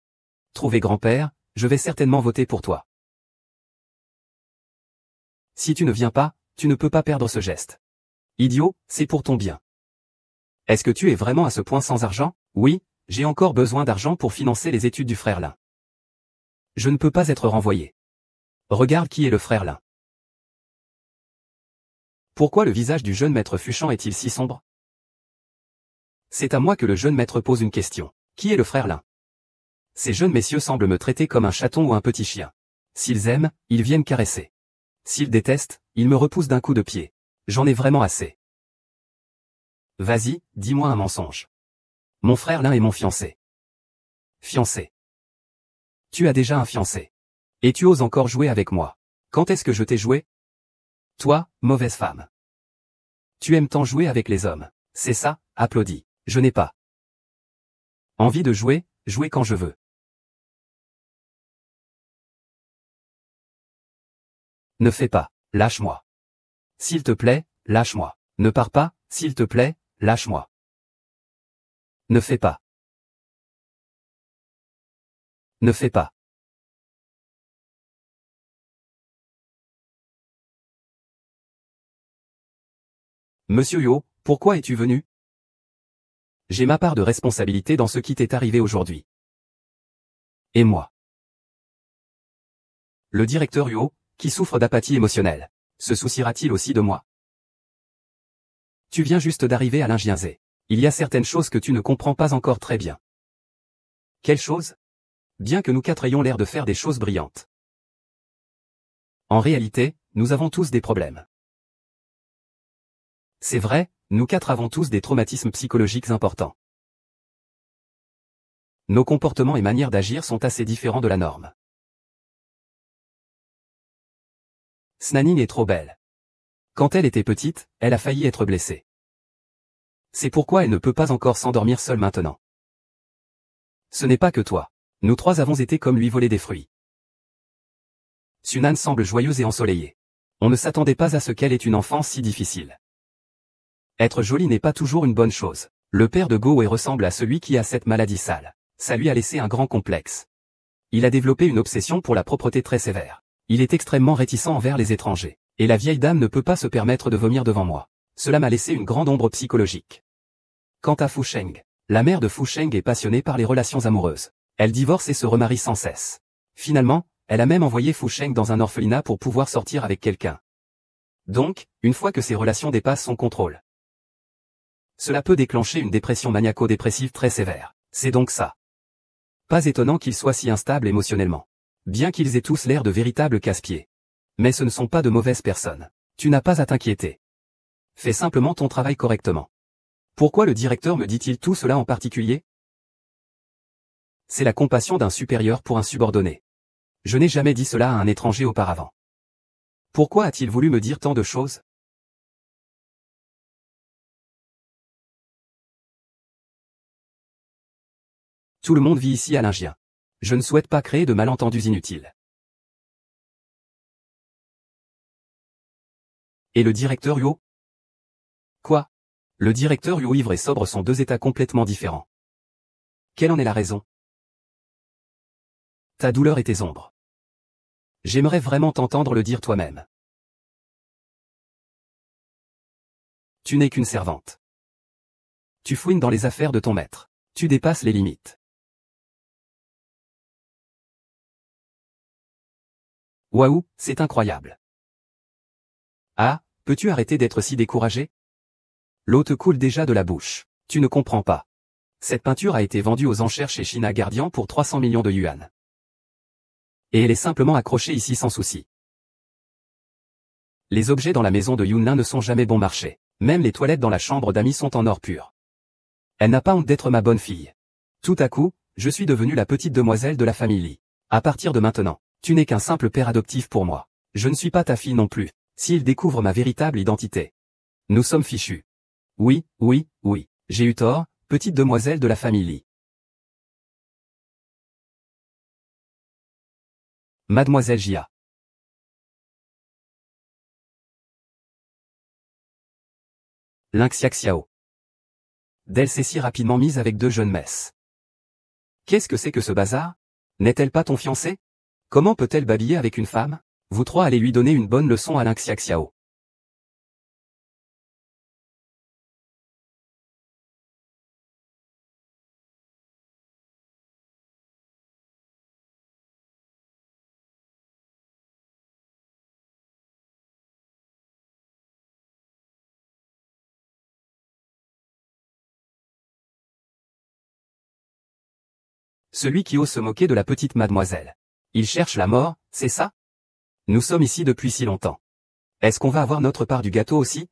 Trouver grand-père, je vais certainement voter pour toi. Si tu ne viens pas, tu ne peux pas perdre ce geste. Idiot, c'est pour ton bien. Est-ce que tu es vraiment à ce point sans argent? Oui, j'ai encore besoin d'argent pour financer les études du frère Lin. Je ne peux pas être renvoyé. Regarde qui est le frère Lin. Pourquoi le visage du jeune maître Fushan est-il si sombre? C'est à moi que le jeune maître pose une question. Qui est le frère Lin? Ces jeunes messieurs semblent me traiter comme un chaton ou un petit chien. S'ils aiment, ils viennent caresser. S'ils détestent, ils me repoussent d'un coup de pied. J'en ai vraiment assez. Vas-y, dis-moi un mensonge. Mon frère Lin est mon fiancé. Fiancé. Tu as déjà un fiancé. Et tu oses encore jouer avec moi. Quand est-ce que je t'ai joué? Toi, mauvaise femme. Tu aimes tant jouer avec les hommes. C'est ça, applaudis. Je n'ai pas envie de jouer, jouer quand je veux. Ne fais pas, lâche-moi. S'il te plaît, lâche-moi. Ne pars pas, s'il te plaît, lâche-moi. Ne fais pas. Ne fais pas. Monsieur Yo, pourquoi es-tu venu? J'ai ma part de responsabilité dans ce qui t'est arrivé aujourd'hui. Et moi? Le directeur Yo, qui souffre d'apathie émotionnelle, se souciera-t-il aussi de moi? Tu viens juste d'arriver à l'Injianzé. Il y a certaines choses que tu ne comprends pas encore très bien. Quelles choses? Bien que nous quatre ayons l'air de faire des choses brillantes. En réalité, nous avons tous des problèmes. C'est vrai, nous quatre avons tous des traumatismes psychologiques importants. Nos comportements et manières d'agir sont assez différents de la norme. Snaning est trop belle. Quand elle était petite, elle a failli être blessée. C'est pourquoi elle ne peut pas encore s'endormir seule maintenant. Ce n'est pas que toi. Nous trois avons été comme lui voler des fruits. Sunan semble joyeuse et ensoleillée. On ne s'attendait pas à ce qu'elle ait une enfance si difficile. Être jolie n'est pas toujours une bonne chose. Le père de Go-Wei ressemble à celui qui a cette maladie sale. Ça lui a laissé un grand complexe. Il a développé une obsession pour la propreté très sévère. Il est extrêmement réticent envers les étrangers. Et la vieille dame ne peut pas se permettre de vomir devant moi. Cela m'a laissé une grande ombre psychologique. Quant à Fu Sheng, la mère de Fu Sheng est passionnée par les relations amoureuses. Elle divorce et se remarie sans cesse. Finalement, elle a même envoyé Fu Sheng dans un orphelinat pour pouvoir sortir avec quelqu'un. Donc, une fois que ces relations dépassent son contrôle, cela peut déclencher une dépression maniaco-dépressive très sévère. C'est donc ça. Pas étonnant qu'ils soient si instables émotionnellement. Bien qu'ils aient tous l'air de véritables casse-pieds. Mais ce ne sont pas de mauvaises personnes. Tu n'as pas à t'inquiéter. Fais simplement ton travail correctement. Pourquoi le directeur me dit-il tout cela en particulier? c'est la compassion d'un supérieur pour un subordonné. Je n'ai jamais dit cela à un étranger auparavant. Pourquoi a-t-il voulu me dire tant de choses? Tout le monde vit ici à l'Ingien. Je ne souhaite pas créer de malentendus inutiles. Et le directeur Yo? Quoi? Le directeur Yo ivre et sobre sont deux états complètement différents. Quelle en est la raison? Ta douleur et tes ombres. J'aimerais vraiment t'entendre le dire toi-même. Tu n'es qu'une servante. Tu fouines dans les affaires de ton maître. Tu dépasses les limites. Waouh, c'est incroyable. Ah, peux-tu arrêter d'être si découragé? L'eau te coule déjà de la bouche. Tu ne comprends pas. Cette peinture a été vendue aux enchères chez China Guardian pour 300 millions de yuan. Et elle est simplement accrochée ici sans souci. Les objets dans la maison de Yunlin ne sont jamais bon marché. Même les toilettes dans la chambre d'amis sont en or pur. Elle n'a pas honte d'être ma bonne fille. Tout à coup, je suis devenue la petite demoiselle de la famille Li. À partir de maintenant, tu n'es qu'un simple père adoptif pour moi. Je ne suis pas ta fille non plus. S'il découvre ma véritable identité, nous sommes fichus. Oui, oui, oui. J'ai eu tort, petite demoiselle de la famille Li. Mademoiselle Jia. Lynxia Xiao. D'elle s'est si rapidement mise avec deux jeunes messes. Qu'est-ce que c'est que ce bazar? N'est-elle pas ton fiancé? Comment peut-elle babiller avec une femme? Vous trois allez lui donner une bonne leçon à Lynxia Xiao. Celui qui ose se moquer de la petite mademoiselle. Il cherche la mort, c'est ça? Nous sommes ici depuis si longtemps. Est-ce qu'on va avoir notre part du gâteau aussi?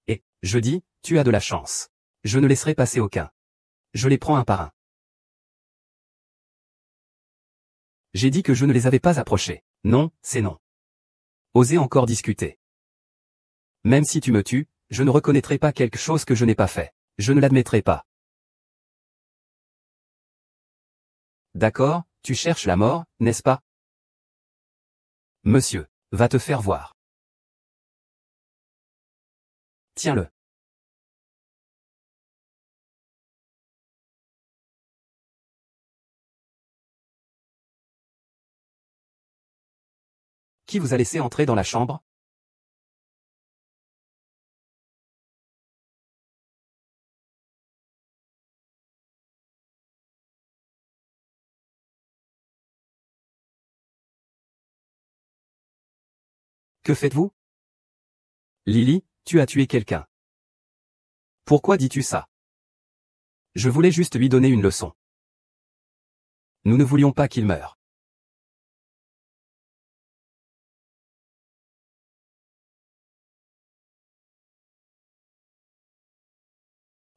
Et, je dis, tu as de la chance. Je ne laisserai passer aucun. Je les prends un par un. J'ai dit que je ne les avais pas approchés. Non, c'est non. Osez encore discuter. Même si tu me tues, je ne reconnaîtrai pas quelque chose que je n'ai pas fait. Je ne l'admettrai pas. D'accord, tu cherches la mort, n'est-ce pas? Monsieur, va te faire voir. Tiens-le. Qui vous a laissé entrer dans la chambre? Que faites-vous? Lily, tu as tué quelqu'un. Pourquoi dis-tu ça? Je voulais juste lui donner une leçon. Nous ne voulions pas qu'il meure.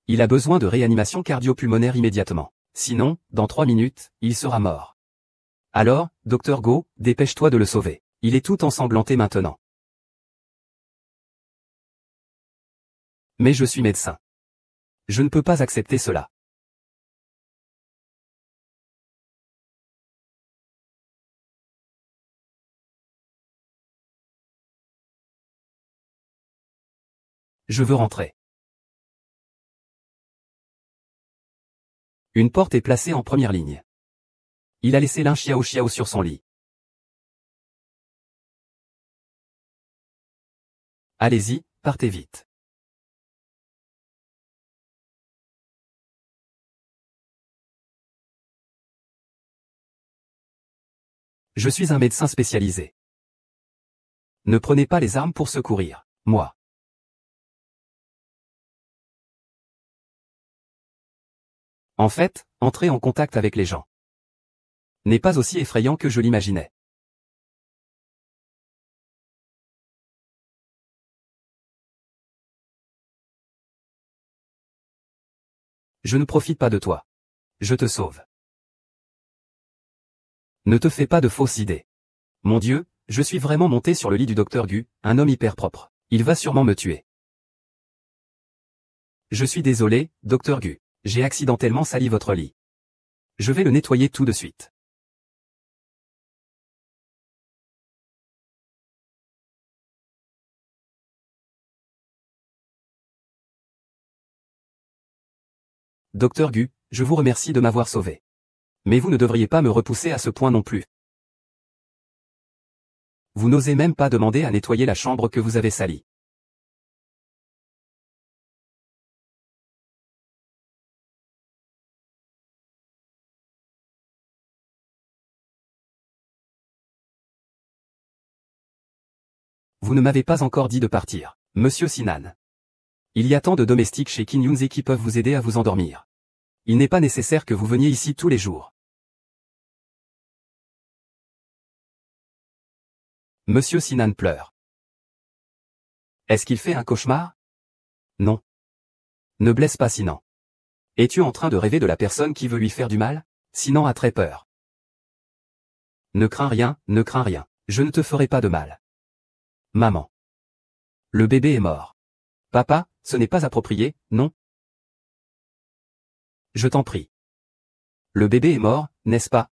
Il a besoin de réanimation cardio-pulmonaire immédiatement. Sinon, dans 3 minutes, il sera mort. Alors, docteur Go, dépêche-toi de le sauver. Il est tout ensanglanté maintenant. Mais je suis médecin. Je ne peux pas accepter cela. Je veux rentrer. Une porte est placée en première ligne. Il a laissé Lin Xiao Xiao sur son lit. Allez-y, partez vite. Je suis un médecin spécialisé. Ne prenez pas les armes pour secourir, moi. En fait, entrer en contact avec les gens n'est pas aussi effrayant que je l'imaginais. Je ne profite pas de toi. Je te sauve. Ne te fais pas de fausses idées. Mon Dieu, je suis vraiment monté sur le lit du docteur Gu, un homme hyper propre. Il va sûrement me tuer. Je suis désolé, docteur Gu. J'ai accidentellement sali votre lit. Je vais le nettoyer tout de suite. Docteur Gu, je vous remercie de m'avoir sauvé. Mais vous ne devriez pas me repousser à ce point non plus. Vous n'osez même pas demander à nettoyer la chambre que vous avez salie. Vous ne m'avez pas encore dit de partir, Monsieur Sinan. Il y a tant de domestiques chez Kin Yunze qui peuvent vous aider à vous endormir. Il n'est pas nécessaire que vous veniez ici tous les jours. Monsieur Sinan pleure. Est-ce qu'il fait un cauchemar? Non. Ne blesse pas Sinan. Es-tu en train de rêver de la personne qui veut lui faire du mal? Sinan a très peur. Ne crains rien, ne crains rien. Je ne te ferai pas de mal. Maman. Le bébé est mort. Papa, ce n'est pas approprié, non? Je t'en prie. Le bébé est mort, n'est-ce pas?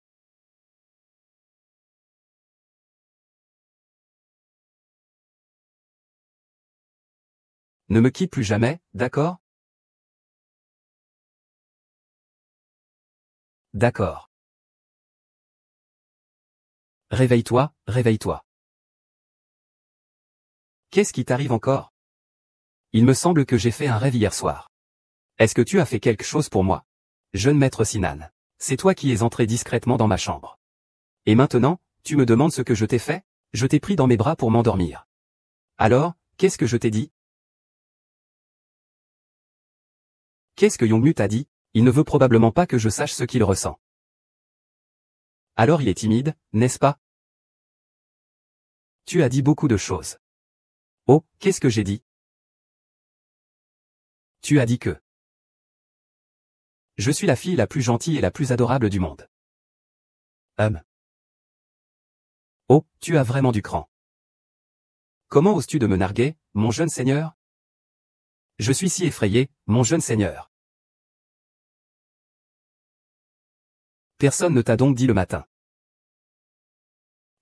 Ne me quitte plus jamais, d'accord? D'accord. Réveille-toi, réveille-toi. Qu'est-ce qui t'arrive encore? Il me semble que j'ai fait un rêve hier soir. Est-ce que tu as fait quelque chose pour moi? Jeune maître Sinan. C'est toi qui es entré discrètement dans ma chambre. Et maintenant, tu me demandes ce que je t'ai fait? Je t'ai pris dans mes bras pour m'endormir. Alors, qu'est-ce que je t'ai dit? Qu'est-ce que Yongmu t'a dit? Il ne veut probablement pas que je sache ce qu'il ressent. Alors il est timide, n'est-ce pas? Tu as dit beaucoup de choses. Oh, qu'est-ce que j'ai dit? Tu as dit que je suis la fille la plus gentille et la plus adorable du monde. Oh, tu as vraiment du cran. Comment oses-tu de me narguer, mon jeune seigneur? Je suis si effrayé, mon jeune seigneur. Personne ne t'a donc dit le matin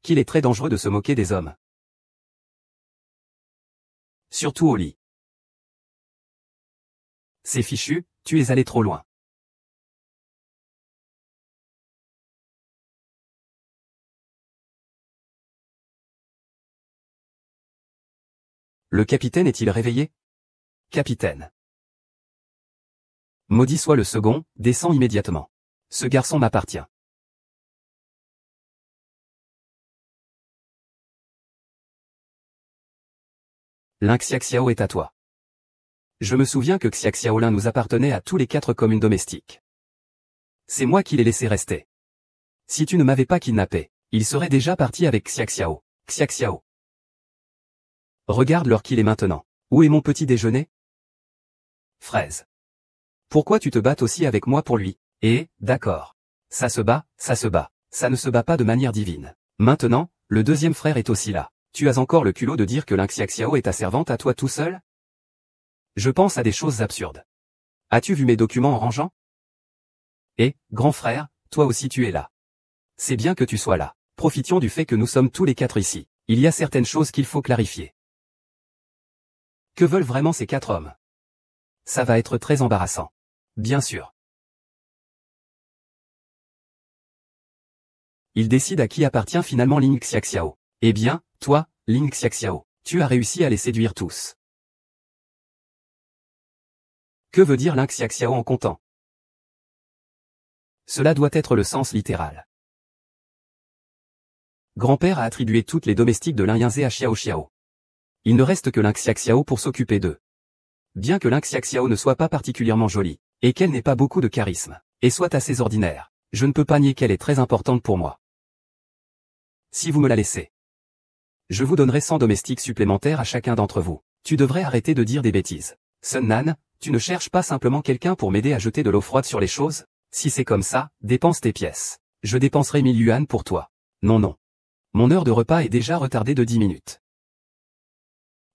qu'il est très dangereux de se moquer des hommes. Surtout au lit. C'est fichu, tu es allé trop loin. Le capitaine est-il réveillé? Capitaine. Maudit soit le second, descends immédiatement. Ce garçon m'appartient. L'un Xiaoxiao est à toi. Je me souviens que Xiaoxiaolin nous appartenait à tous les 4 comme une domestique. C'est moi qui l'ai laissé rester. Si tu ne m'avais pas kidnappé, il serait déjà parti avec Xiaoxiao. Xiaoxiao. Regarde l'heure qu'il est maintenant. Où est mon petit déjeuner? Fraise. Pourquoi tu te battes aussi avec moi pour lui? D'accord. Ça se bat, ça se bat. Ça ne se bat pas de manière divine. Maintenant, le deuxième frère est aussi là. Tu as encore le culot de dire que Xiaoxiao est ta servante à toi tout seul? Je pense à des choses absurdes. As-tu vu mes documents en rangeant? Grand frère, toi aussi tu es là. C'est bien que tu sois là. Profitions du fait que nous sommes tous les 4 ici. Il y a certaines choses qu'il faut clarifier. Que veulent vraiment ces 4 hommes? Ça va être très embarrassant. Bien sûr. Il décide à qui appartient finalement Ling Xiaoxiao. Eh bien, toi, Ling Xiaoxiao, tu as réussi à les séduire tous. Que veut dire Ling Xiaoxiao en comptant? Cela doit être le sens littéral. Grand-père a attribué toutes les domestiques de Lin Yinze à Xiao Xiao. Il ne reste que Ling Xiaoxiao pour s'occuper d'eux. Bien que Ling Xiaoxiao ne soit pas particulièrement jolie, et qu'elle n'ait pas beaucoup de charisme, et soit assez ordinaire, je ne peux pas nier qu'elle est très importante pour moi. Si vous me la laissez, je vous donnerai 100 domestiques supplémentaires à chacun d'entre vous. Tu devrais arrêter de dire des bêtises. Sun Nan, tu ne cherches pas simplement quelqu'un pour m'aider à jeter de l'eau froide sur les choses? Si c'est comme ça, dépense tes pièces. Je dépenserai 1000 yuan pour toi. Non non. Mon heure de repas est déjà retardée de 10 minutes.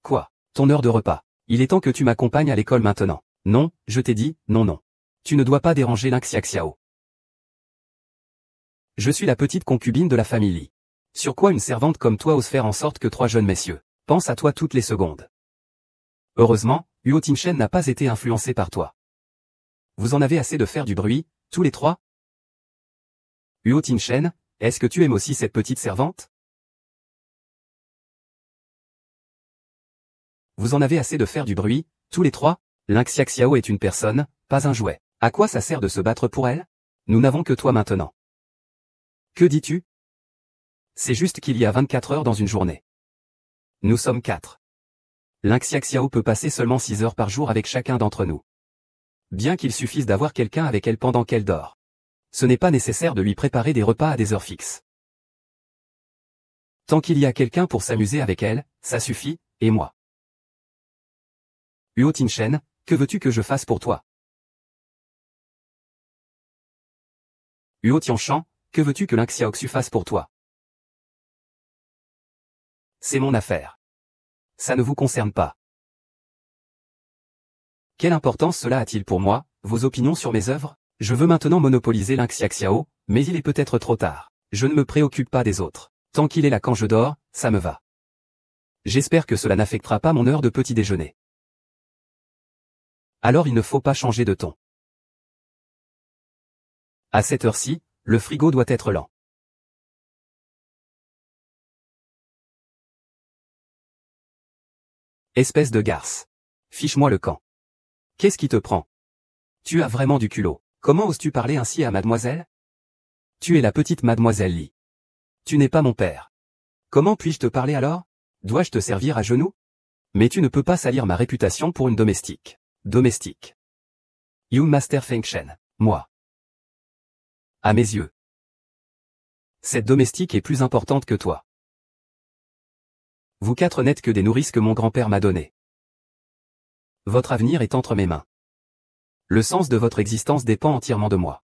Quoi? Ton heure de repas? Il est temps que tu m'accompagnes à l'école maintenant. Non, je t'ai dit, non non. Tu ne dois pas déranger Lin Xiaoxiao. Je suis la petite concubine de la famille. Sur quoi une servante comme toi ose faire en sorte que 3 jeunes messieurs pensent à toi toutes les secondes? Heureusement, Huo Tingshen n'a pas été influencé par toi. Vous en avez assez de faire du bruit, tous les 3? Huo Tingshen, est-ce que tu aimes aussi cette petite servante? Vous en avez assez de faire du bruit, tous les 3? Lin Xiaoxiao est une personne, pas un jouet. À quoi ça sert de se battre pour elle? Nous n'avons que toi maintenant. Que dis-tu? C'est juste qu'il y a 24 heures dans une journée. Nous sommes 4. Lin Xiaoxiao peut passer seulement 6 heures par jour avec chacun d'entre nous. Bien qu'il suffise d'avoir quelqu'un avec elle pendant qu'elle dort. Ce n'est pas nécessaire de lui préparer des repas à des heures fixes. Tant qu'il y a quelqu'un pour s'amuser avec elle, ça suffit, et moi. Huo Tingshen, que veux-tu que je fasse pour toi? Huo Tianshan, que veux-tu que Lin Xiaoxiu fasse pour toi? C'est mon affaire. Ça ne vous concerne pas. Quelle importance cela a-t-il pour moi, vos opinions sur mes œuvres? Je veux maintenant monopoliser Lin Xiaoxiao, mais il est peut-être trop tard. Je ne me préoccupe pas des autres. Tant qu'il est là quand je dors, ça me va. J'espère que cela n'affectera pas mon heure de petit déjeuner. Alors il ne faut pas changer de ton. À cette heure-ci, le frigo doit être lent. Espèce de garce. Fiche-moi le camp. Qu'est-ce qui te prend? Tu as vraiment du culot. Comment oses-tu parler ainsi à mademoiselle? Tu es la petite mademoiselle Li. Tu n'es pas mon père. Comment puis-je te parler alors? Dois-je te servir à genoux? Mais tu ne peux pas salir ma réputation pour une domestique. Domestique. You Master Feng Shen. Moi. À mes yeux. Cette domestique est plus importante que toi. Vous 4 n'êtes que des nourrices que mon grand-père m'a données. Votre avenir est entre mes mains. Le sens de votre existence dépend entièrement de moi.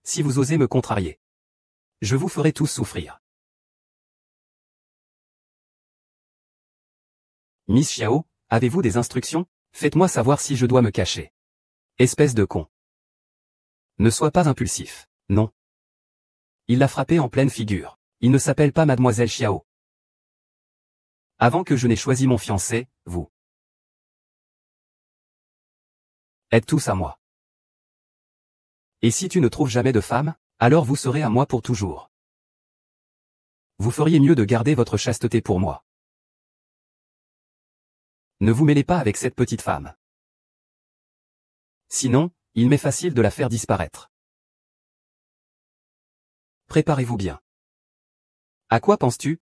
Si vous osez me contrarier, je vous ferai tous souffrir. Miss Xiao, avez-vous des instructions? Faites-moi savoir si je dois me cacher. Espèce de con. Ne sois pas impulsif, non. Il l'a frappé en pleine figure. Il ne s'appelle pas Mademoiselle Xiao. Avant que je n'ai choisi mon fiancé, vous êtes tous à moi. Et si tu ne trouves jamais de femme, alors vous serez à moi pour toujours. Vous feriez mieux de garder votre chasteté pour moi. Ne vous mêlez pas avec cette petite femme. Sinon, il m'est facile de la faire disparaître. Préparez-vous bien. À quoi penses-tu?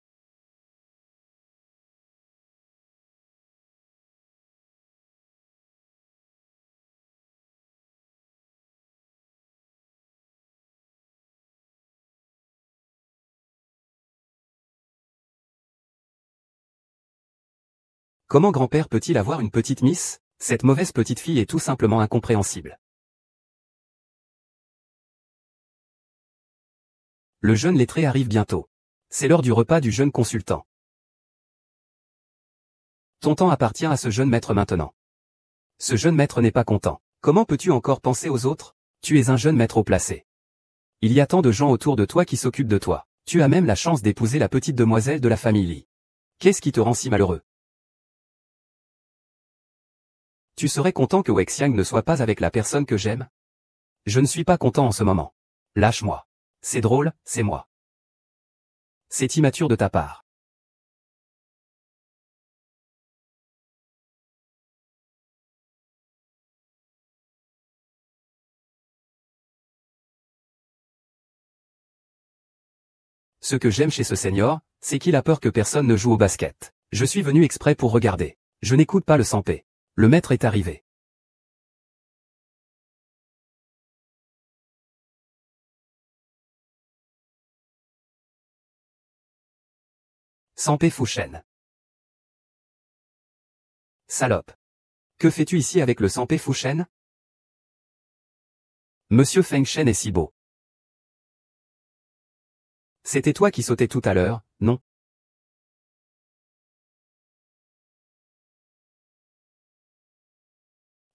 Comment grand-père peut-il avoir une petite miss? Cette mauvaise petite fille est tout simplement incompréhensible. Le jeune lettré arrive bientôt. C'est l'heure du repas du jeune consultant. Ton temps appartient à ce jeune maître maintenant. Ce jeune maître n'est pas content. Comment peux-tu encore penser aux autres? Tu es un jeune maître haut placé. Il y a tant de gens autour de toi qui s'occupent de toi. Tu as même la chance d'épouser la petite demoiselle de la famille Li. Qu'est-ce qui te rend si malheureux? Tu serais content que Wexiang ne soit pas avec la personne que j'aime? Je ne suis pas content en ce moment. Lâche-moi. C'est drôle, c'est moi. C'est immature de ta part. Ce que j'aime chez ce senior, c'est qu'il a peur que personne ne joue au basket. Je suis venu exprès pour regarder. Je n'écoute pas le Sampé. Le maître est arrivé. Sampé Fouchen. Salope. Que fais-tu ici avec le Sampé Fouchen? Monsieur Feng Shen est si beau. C'était toi qui sautais tout à l'heure, non?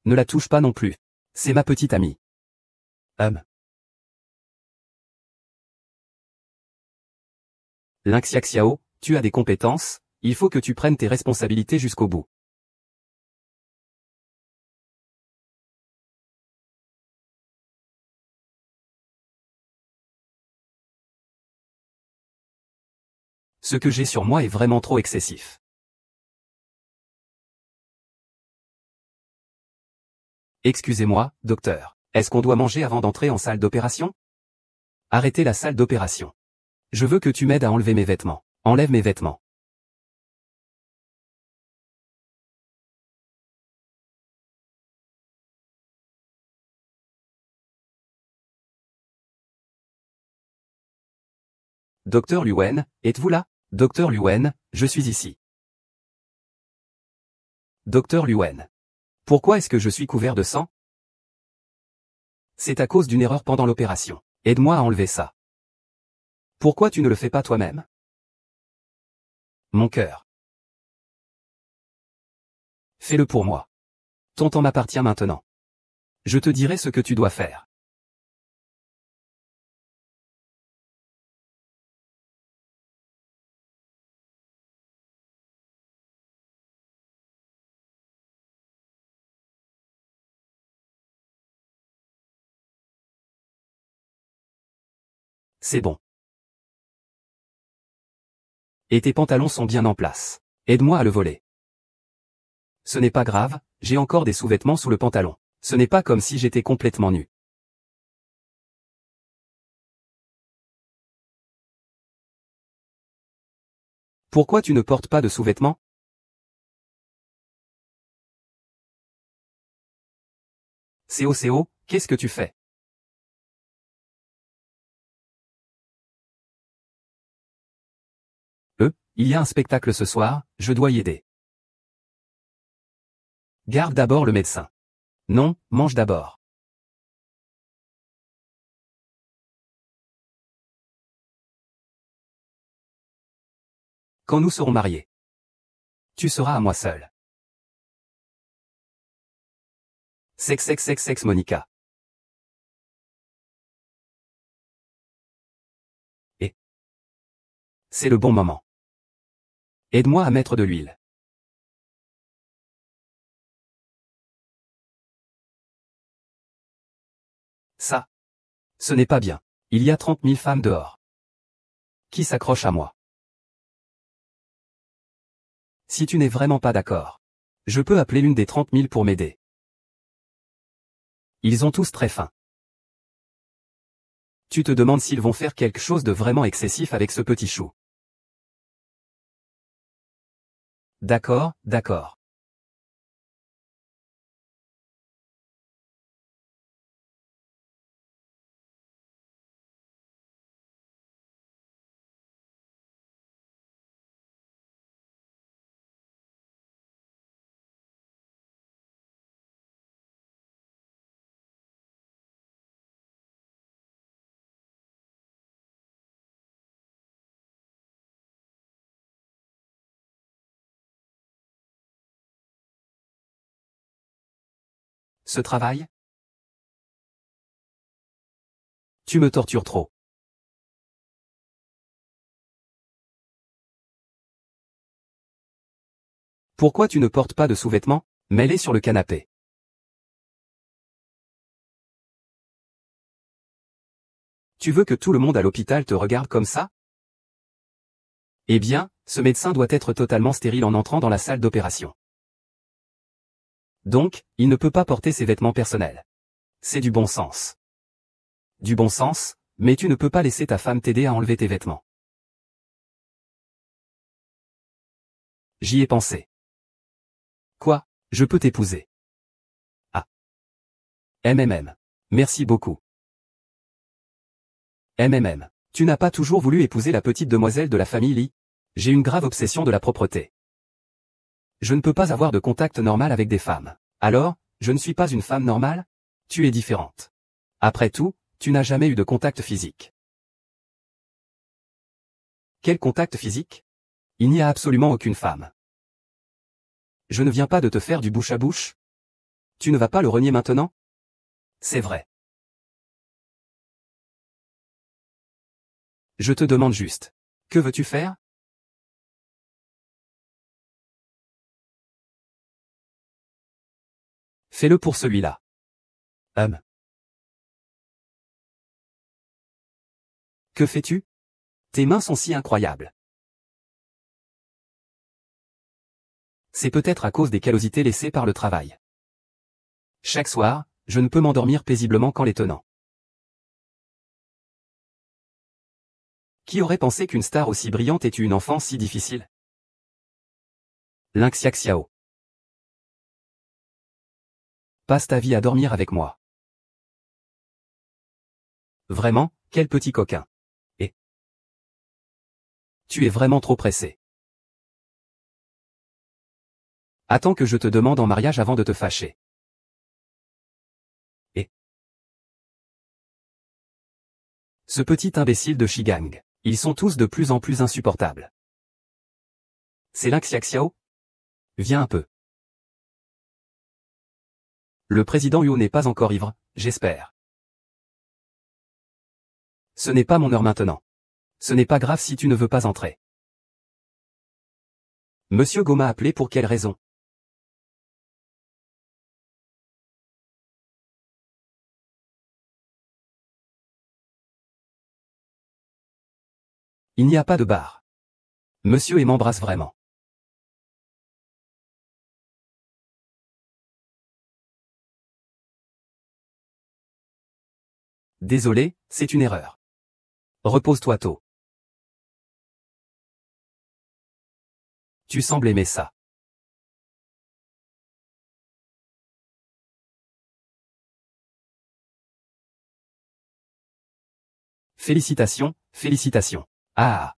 Ne la touche pas non plus. C'est ma petite amie. Lynx Xiao, tu as des compétences, il faut que tu prennes tes responsabilités jusqu'au bout. Ce que j'ai sur moi est vraiment trop excessif. Excusez-moi, docteur. Est-ce qu'on doit manger avant d'entrer en salle d'opération? Arrêtez la salle d'opération. Je veux que tu m'aides à enlever mes vêtements. Enlève mes vêtements. Docteur Luen, êtes-vous là? Docteur Luen, je suis ici. Docteur Luen. Pourquoi est-ce que je suis couvert de sang? C'est à cause d'une erreur pendant l'opération. Aide-moi à enlever ça. Pourquoi tu ne le fais pas toi-même? Mon cœur. Fais-le pour moi. Ton temps m'appartient maintenant. Je te dirai ce que tu dois faire. C'est bon. Et tes pantalons sont bien en place. Aide-moi à le voler. Ce n'est pas grave, j'ai encore des sous-vêtements sous le pantalon. Ce n'est pas comme si j'étais complètement nu. Pourquoi tu ne portes pas de sous-vêtements? CO, qu'est-ce que tu fais? Il y a un spectacle ce soir, je dois y aider. Garde d'abord le médecin. Non, mange d'abord. Quand nous serons mariés. Tu seras à moi seul. Sexe, Monica. Et c'est le bon moment. Aide-moi à mettre de l'huile. Ça. Ce n'est pas bien. Il y a 30 000 femmes dehors. Qui s'accrochent à moi. Si tu n'es vraiment pas d'accord. Je peux appeler l'une des 30 000 pour m'aider. Ils ont tous très faim. Tu te demandes s'ils vont faire quelque chose de vraiment excessif avec ce petit chou. D'accord, d'accord. Ce travail? Tu me tortures trop. Pourquoi tu ne portes pas de sous-vêtements? Mets-les sur le canapé. Tu veux que tout le monde à l'hôpital te regarde comme ça? Eh bien, ce médecin doit être totalement stérile en entrant dans la salle d'opération. Donc, il ne peut pas porter ses vêtements personnels. C'est du bon sens. Du bon sens, mais tu ne peux pas laisser ta femme t'aider à enlever tes vêtements. J'y ai pensé. Quoi? Je peux t'épouser. Ah. Merci beaucoup. Tu n'as pas toujours voulu épouser la petite demoiselle de la famille Lee? J'ai une grave obsession de la propreté. Je ne peux pas avoir de contact normal avec des femmes. Alors, je ne suis pas une femme normale? Tu es différente. Après tout, tu n'as jamais eu de contact physique. Quel contact physique? Il n'y a absolument aucune femme. Je ne viens pas de te faire du bouche à bouche? Tu ne vas pas le renier maintenant? C'est vrai. Je te demande juste. Que veux-tu faire? Fais-le pour celui-là. Que fais-tu? Tes mains sont si incroyables. C'est peut-être à cause des callosités laissées par le travail. Chaque soir, je ne peux m'endormir paisiblement qu'en les tenant. Qui aurait pensé qu'une star aussi brillante ait eu une enfance si difficile? Lin Xiaoxiao. Passe ta vie à dormir avec moi. Vraiment, quel petit coquin. Et tu es vraiment trop pressé. Attends que je te demande en mariage avant de te fâcher. Et ce petit imbécile de Shigang. Ils sont tous de plus en plus insupportables. C'est Lin Xiaoxiao? Viens un peu. Le président Huo n'est pas encore ivre, j'espère. Ce n'est pas mon heure maintenant. Ce n'est pas grave si tu ne veux pas entrer. Monsieur Go m'a appelé pour quelle raison? Il n'y a pas de bar. Monsieur et m'embrasse vraiment. Désolé, c'est une erreur. Repose-toi tôt. Tu sembles aimer ça. Félicitations, félicitations. Ah.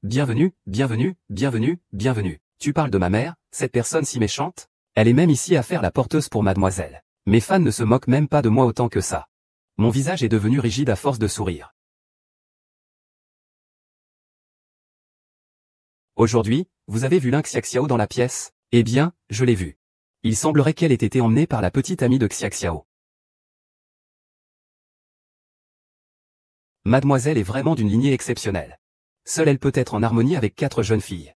Bienvenue, bienvenue, bienvenue, bienvenue. Tu parles de ma mère, cette personne si méchante? Elle est même ici à faire la porteuse pour mademoiselle. Mes fans ne se moquent même pas de moi autant que ça. Mon visage est devenu rigide à force de sourire. Aujourd'hui, vous avez vu Lin Xiaoxiao dans la pièce? Eh bien, je l'ai vue. Il semblerait qu'elle ait été emmenée par la petite amie de Xiaoxiao. Mademoiselle est vraiment d'une lignée exceptionnelle. Seule elle peut être en harmonie avec 4 jeunes filles.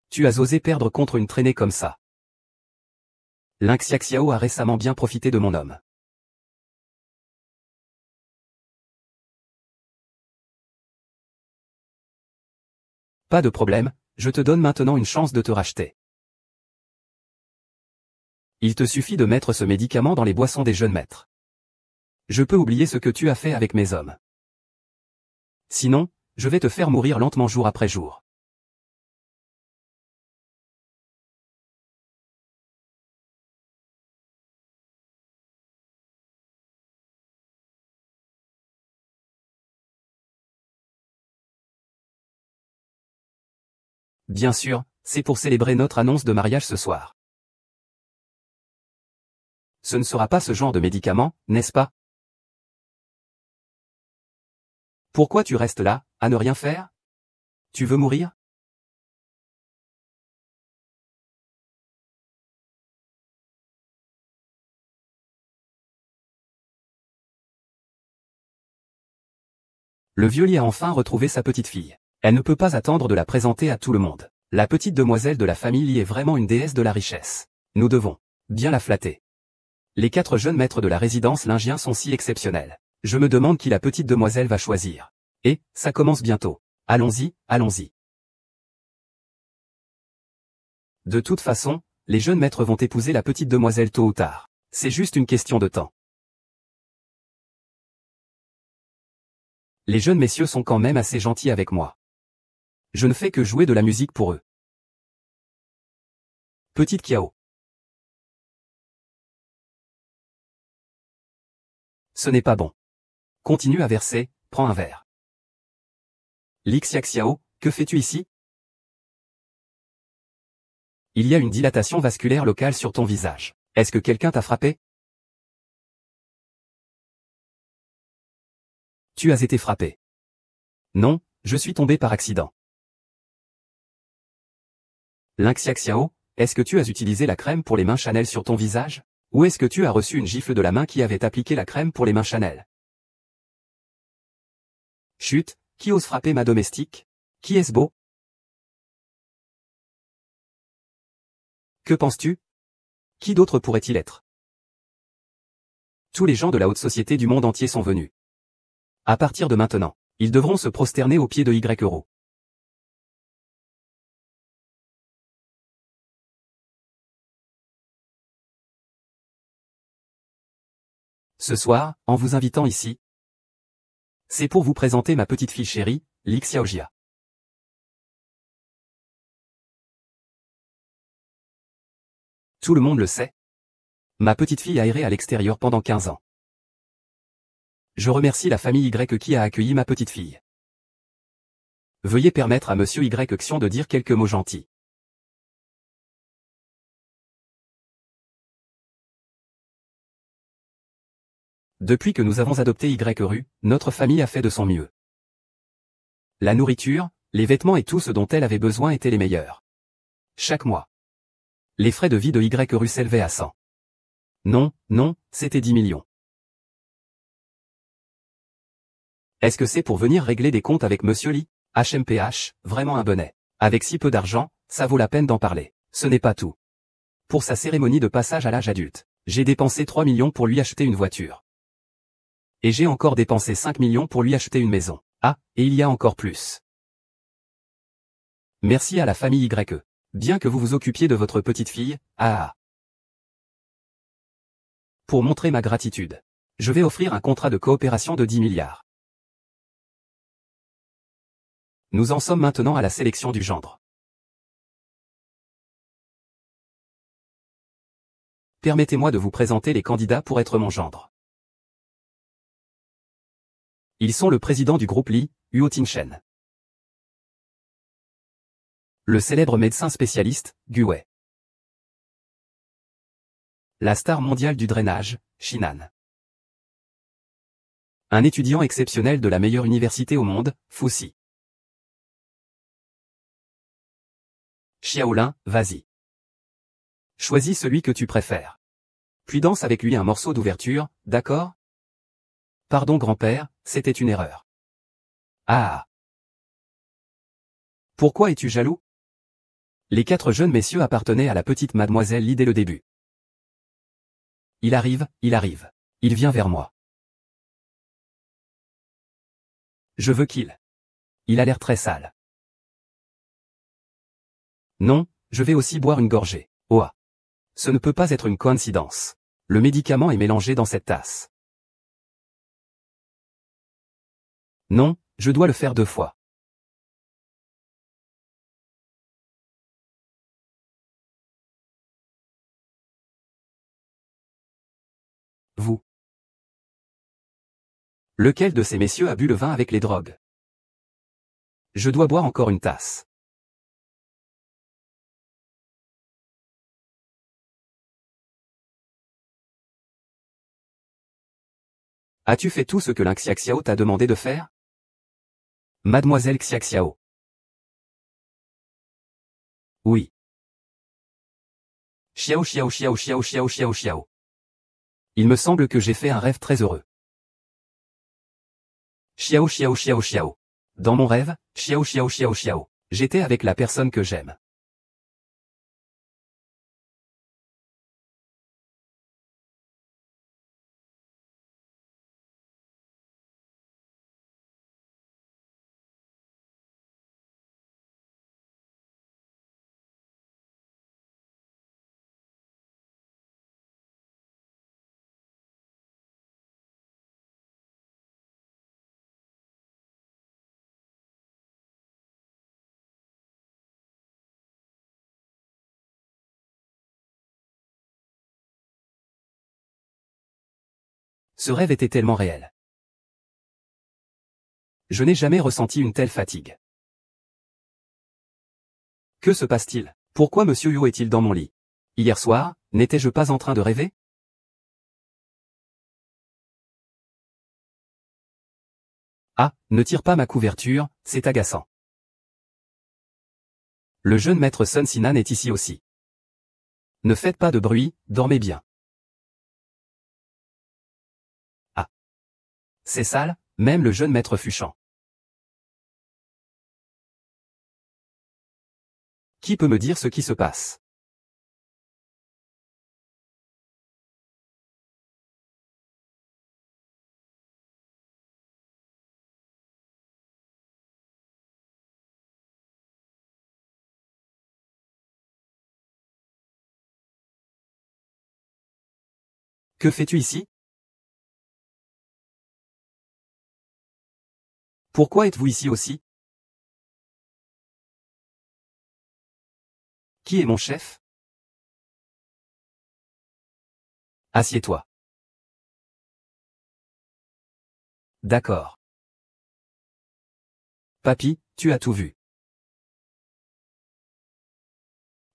Tu as osé perdre contre une traînée comme ça. Lin Xiaoxiao a récemment bien profité de mon homme. Pas de problème, je te donne maintenant une chance de te racheter. Il te suffit de mettre ce médicament dans les boissons des jeunes maîtres. Je peux oublier ce que tu as fait avec mes hommes. Sinon, je vais te faire mourir lentement jour après jour. Bien sûr, c'est pour célébrer notre annonce de mariage ce soir. Ce ne sera pas ce genre de médicament, n'est-ce pas? Pourquoi tu restes là, à ne rien faire? Tu veux mourir? Le vieux a enfin retrouvé sa petite fille. Elle ne peut pas attendre de la présenter à tout le monde. La petite demoiselle de la famille Li est vraiment une déesse de la richesse. Nous devons bien la flatter. Les 4 jeunes maîtres de la résidence Lingien sont si exceptionnels. Je me demande qui la petite demoiselle va choisir. Et, ça commence bientôt. Allons-y, allons-y. De toute façon, les jeunes maîtres vont épouser la petite demoiselle tôt ou tard. C'est juste une question de temps. Les jeunes messieurs sont quand même assez gentils avec moi. Je ne fais que jouer de la musique pour eux. Petite Kiao. Ce n'est pas bon. Continue à verser, prends un verre. Lixiaxiao, que fais-tu ici? Il y a une dilatation vasculaire locale sur ton visage. Est-ce que quelqu'un t'a frappé? Tu as été frappé. Non, je suis tombé par accident. Lynxiaxiao, est-ce que tu as utilisé la crème pour les mains Chanel sur ton visage? Ou est-ce que tu as reçu une gifle de la main qui avait appliqué la crème pour les mains Chanel? Chut, qui ose frapper ma domestique? Qui est-ce beau? Que penses-tu? Qui d'autre pourrait-il être? Tous les gens de la haute société du monde entier sont venus. À partir de maintenant, ils devront se prosterner aux pieds de Y-Euro. Ce soir, en vous invitant ici, c'est pour vous présenter ma petite fille chérie, Li Xiaojia. Tout le monde le sait. Ma petite fille a erré à l'extérieur pendant 15 ans. Je remercie la famille Y qui a accueilli ma petite fille. Veuillez permettre à Monsieur Y Xion de dire quelques mots gentils. Depuis que nous avons adopté Y-Ru, notre famille a fait de son mieux. La nourriture, les vêtements et tout ce dont elle avait besoin étaient les meilleurs. Chaque mois. Les frais de vie de Y-Ru s'élevaient à 100. Non, c'était 10 millions. Est-ce que c'est pour venir régler des comptes avec Monsieur Li? HMPH, vraiment un bonnet. Avec si peu d'argent, ça vaut la peine d'en parler. Ce n'est pas tout. Pour sa cérémonie de passage à l'âge adulte, j'ai dépensé 3 millions pour lui acheter une voiture. Et j'ai encore dépensé 5 millions pour lui acheter une maison. Ah, et il y a encore plus. Merci à la famille YE. Bien que vous vous occupiez de votre petite fille, Pour montrer ma gratitude, je vais offrir un contrat de coopération de 10 milliards. Nous en sommes maintenant à la sélection du gendre. Permettez-moi de vous présenter les candidats pour être mon gendre. Ils sont le président du groupe Li, Huo Tingshen. Le célèbre médecin spécialiste, Gu Wei. La star mondiale du drainage, Shinan. Un étudiant exceptionnel de la meilleure université au monde, Fuxi. Xiaolin, vas-y. Choisis celui que tu préfères. Puis danse avec lui un morceau d'ouverture, d'accord? Pardon grand-père, c'était une erreur. Pourquoi es-tu jaloux? Les 4 jeunes messieurs appartenaient à la petite mademoiselle Li dès le début. Il arrive. Il vient vers moi. Je veux qu'il. Il a l'air très sale. Non, je vais aussi boire une gorgée. Ce ne peut pas être une coïncidence. Le médicament est mélangé dans cette tasse. Non, je dois le faire 2 fois. Vous. Lequel de ces messieurs a bu le vin avec les drogues? Je dois boire encore une tasse. As-tu fait tout ce que Lynxiaxiao t'a demandé de faire? Mademoiselle Xiaxiao. Oui. Xiao. Il me semble que j'ai fait un rêve très heureux. Xiao. Dans mon rêve, Xiao. J'étais avec la personne que j'aime. Ce rêve était tellement réel. Je n'ai jamais ressenti une telle fatigue. Que se passe-t-il? Pourquoi Monsieur Huo est-il dans mon lit? Hier soir, n'étais-je pas en train de rêver? Ah, ne tire pas ma couverture, c'est agaçant. Le jeune maître Sun Sinan est ici aussi. Ne faites pas de bruit, dormez bien. Ah. C'est sale, même le jeune maître Fuchant. Qui peut me dire ce qui se passe? Que fais-tu ici? Pourquoi êtes-vous ici aussi? Qui est mon chef? Assieds-toi. D'accord. Papy, tu as tout vu.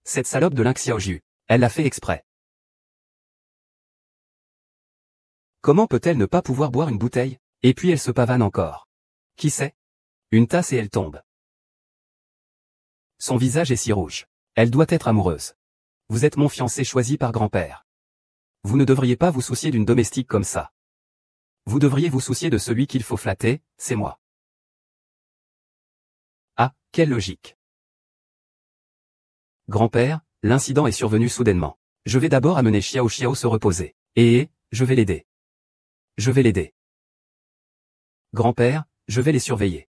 Cette salope de Lin Xiaoju, elle l'a fait exprès. Comment peut-elle ne pas pouvoir boire une bouteille? Et puis elle se pavane encore. Qui sait? Une tasse et elle tombe. Son visage est si rouge. Elle doit être amoureuse. Vous êtes mon fiancé choisi par grand-père. Vous ne devriez pas vous soucier d'une domestique comme ça. Vous devriez vous soucier de celui qu'il faut flatter, c'est moi. Ah, quelle logique. Grand-père, l'incident est survenu soudainement. Je vais d'abord amener Xiao Xiao se reposer. Et, je vais l'aider. Je vais l'aider. Grand-père, je vais les surveiller.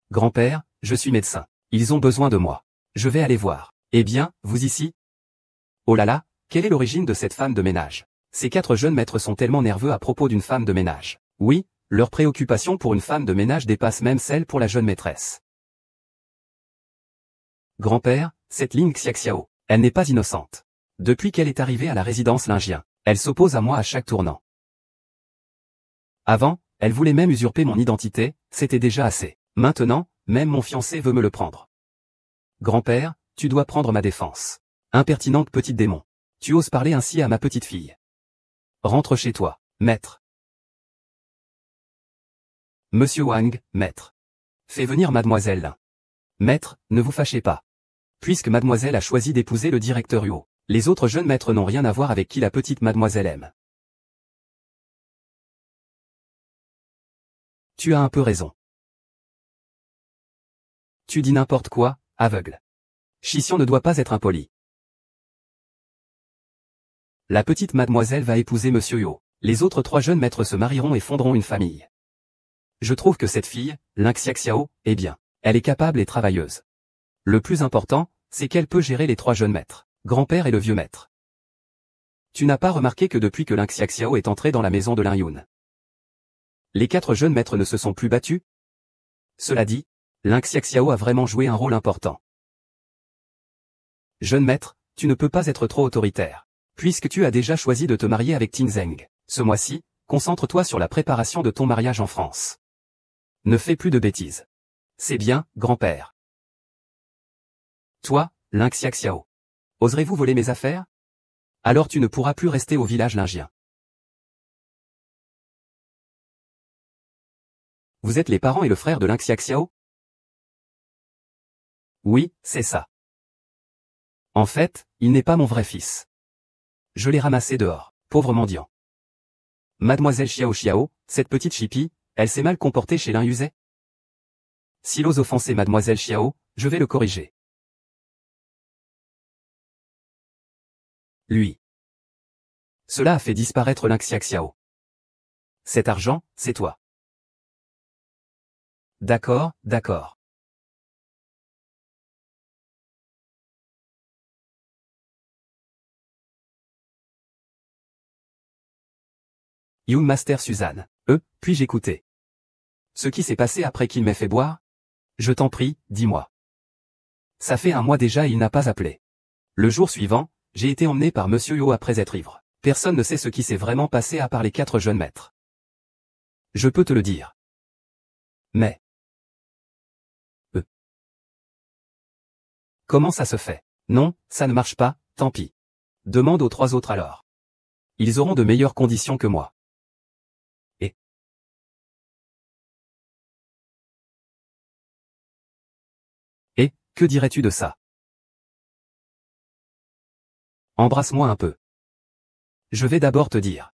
Grand-père, je suis médecin. Ils ont besoin de moi. Je vais aller voir. Eh bien, vous ici? Oh là là, quelle est l'origine de cette femme de ménage? Ces 4 jeunes maîtres sont tellement nerveux à propos d'une femme de ménage. Oui, leur préoccupation pour une femme de ménage dépasse même celle pour la jeune maîtresse. Grand-père, cette Ling Xiaxiao, elle n'est pas innocente. Depuis qu'elle est arrivée à la résidence Lingien, elle s'oppose à moi à chaque tournant. Avant, elle voulait même usurper mon identité, c'était déjà assez. Maintenant, même mon fiancé veut me le prendre. Grand-père, tu dois prendre ma défense. Impertinente petite démon. Tu oses parler ainsi à ma petite fille. Rentre chez toi, maître. Monsieur Wang, maître. Fais venir mademoiselle Lin. Maître, ne vous fâchez pas. Puisque mademoiselle a choisi d'épouser le directeur Huo, les autres jeunes maîtres n'ont rien à voir avec qui la petite mademoiselle aime. Tu as un peu raison. Tu dis n'importe quoi, aveugle. Chixion ne doit pas être impoli. La petite mademoiselle va épouser Monsieur Huo. Les autres 3 jeunes maîtres se marieront et fonderont une famille. Je trouve que cette fille, Lin Xiaxiao, est bien. Elle est capable et travailleuse. Le plus important, c'est qu'elle peut gérer les 3 jeunes maîtres, grand-père et le vieux maître. Tu n'as pas remarqué que depuis que Lin Xiaxiao est entré dans la maison de Lin Yun, les 4 jeunes maîtres ne se sont plus battus? Cela dit, Lin Xiaxiao a vraiment joué un rôle important. Jeune maître, tu ne peux pas être trop autoritaire. Puisque tu as déjà choisi de te marier avec Ting Zheng, ce mois-ci, concentre-toi sur la préparation de ton mariage en France. Ne fais plus de bêtises. C'est bien, grand-père. Toi, Lin Xiaxiao. Oserez-vous voler mes affaires? Alors tu ne pourras plus rester au village lingien. Vous êtes les parents et le frère de Lin Xiaxiao? Oui, c'est ça. En fait, il n'est pas mon vrai fils. Je l'ai ramassé dehors, pauvre mendiant. Mademoiselle Xiao Xiao, cette petite chipie, elle s'est mal comportée chez Lin Yuzhe? S'il ose offenser Mademoiselle Xiao, je vais le corriger. Lui. Cela a fait disparaître Lin Xiaxiao. Cet argent, c'est toi. D'accord, d'accord. Young Master Suzanne. Puis-je écouter? Ce qui s'est passé après qu'il m'ait fait boire? Je t'en prie, dis-moi. Ça fait un mois déjà et il n'a pas appelé. Le jour suivant, j'ai été emmené par Monsieur Yo après être ivre. Personne ne sait ce qui s'est vraiment passé à part les 4 jeunes maîtres. Je peux te le dire. Mais... Comment ça se fait? Non, ça ne marche pas, tant pis. Demande aux 3 autres alors. Ils auront de meilleures conditions que moi. Que dirais-tu de ça? Embrasse-moi un peu. Je vais d'abord te dire.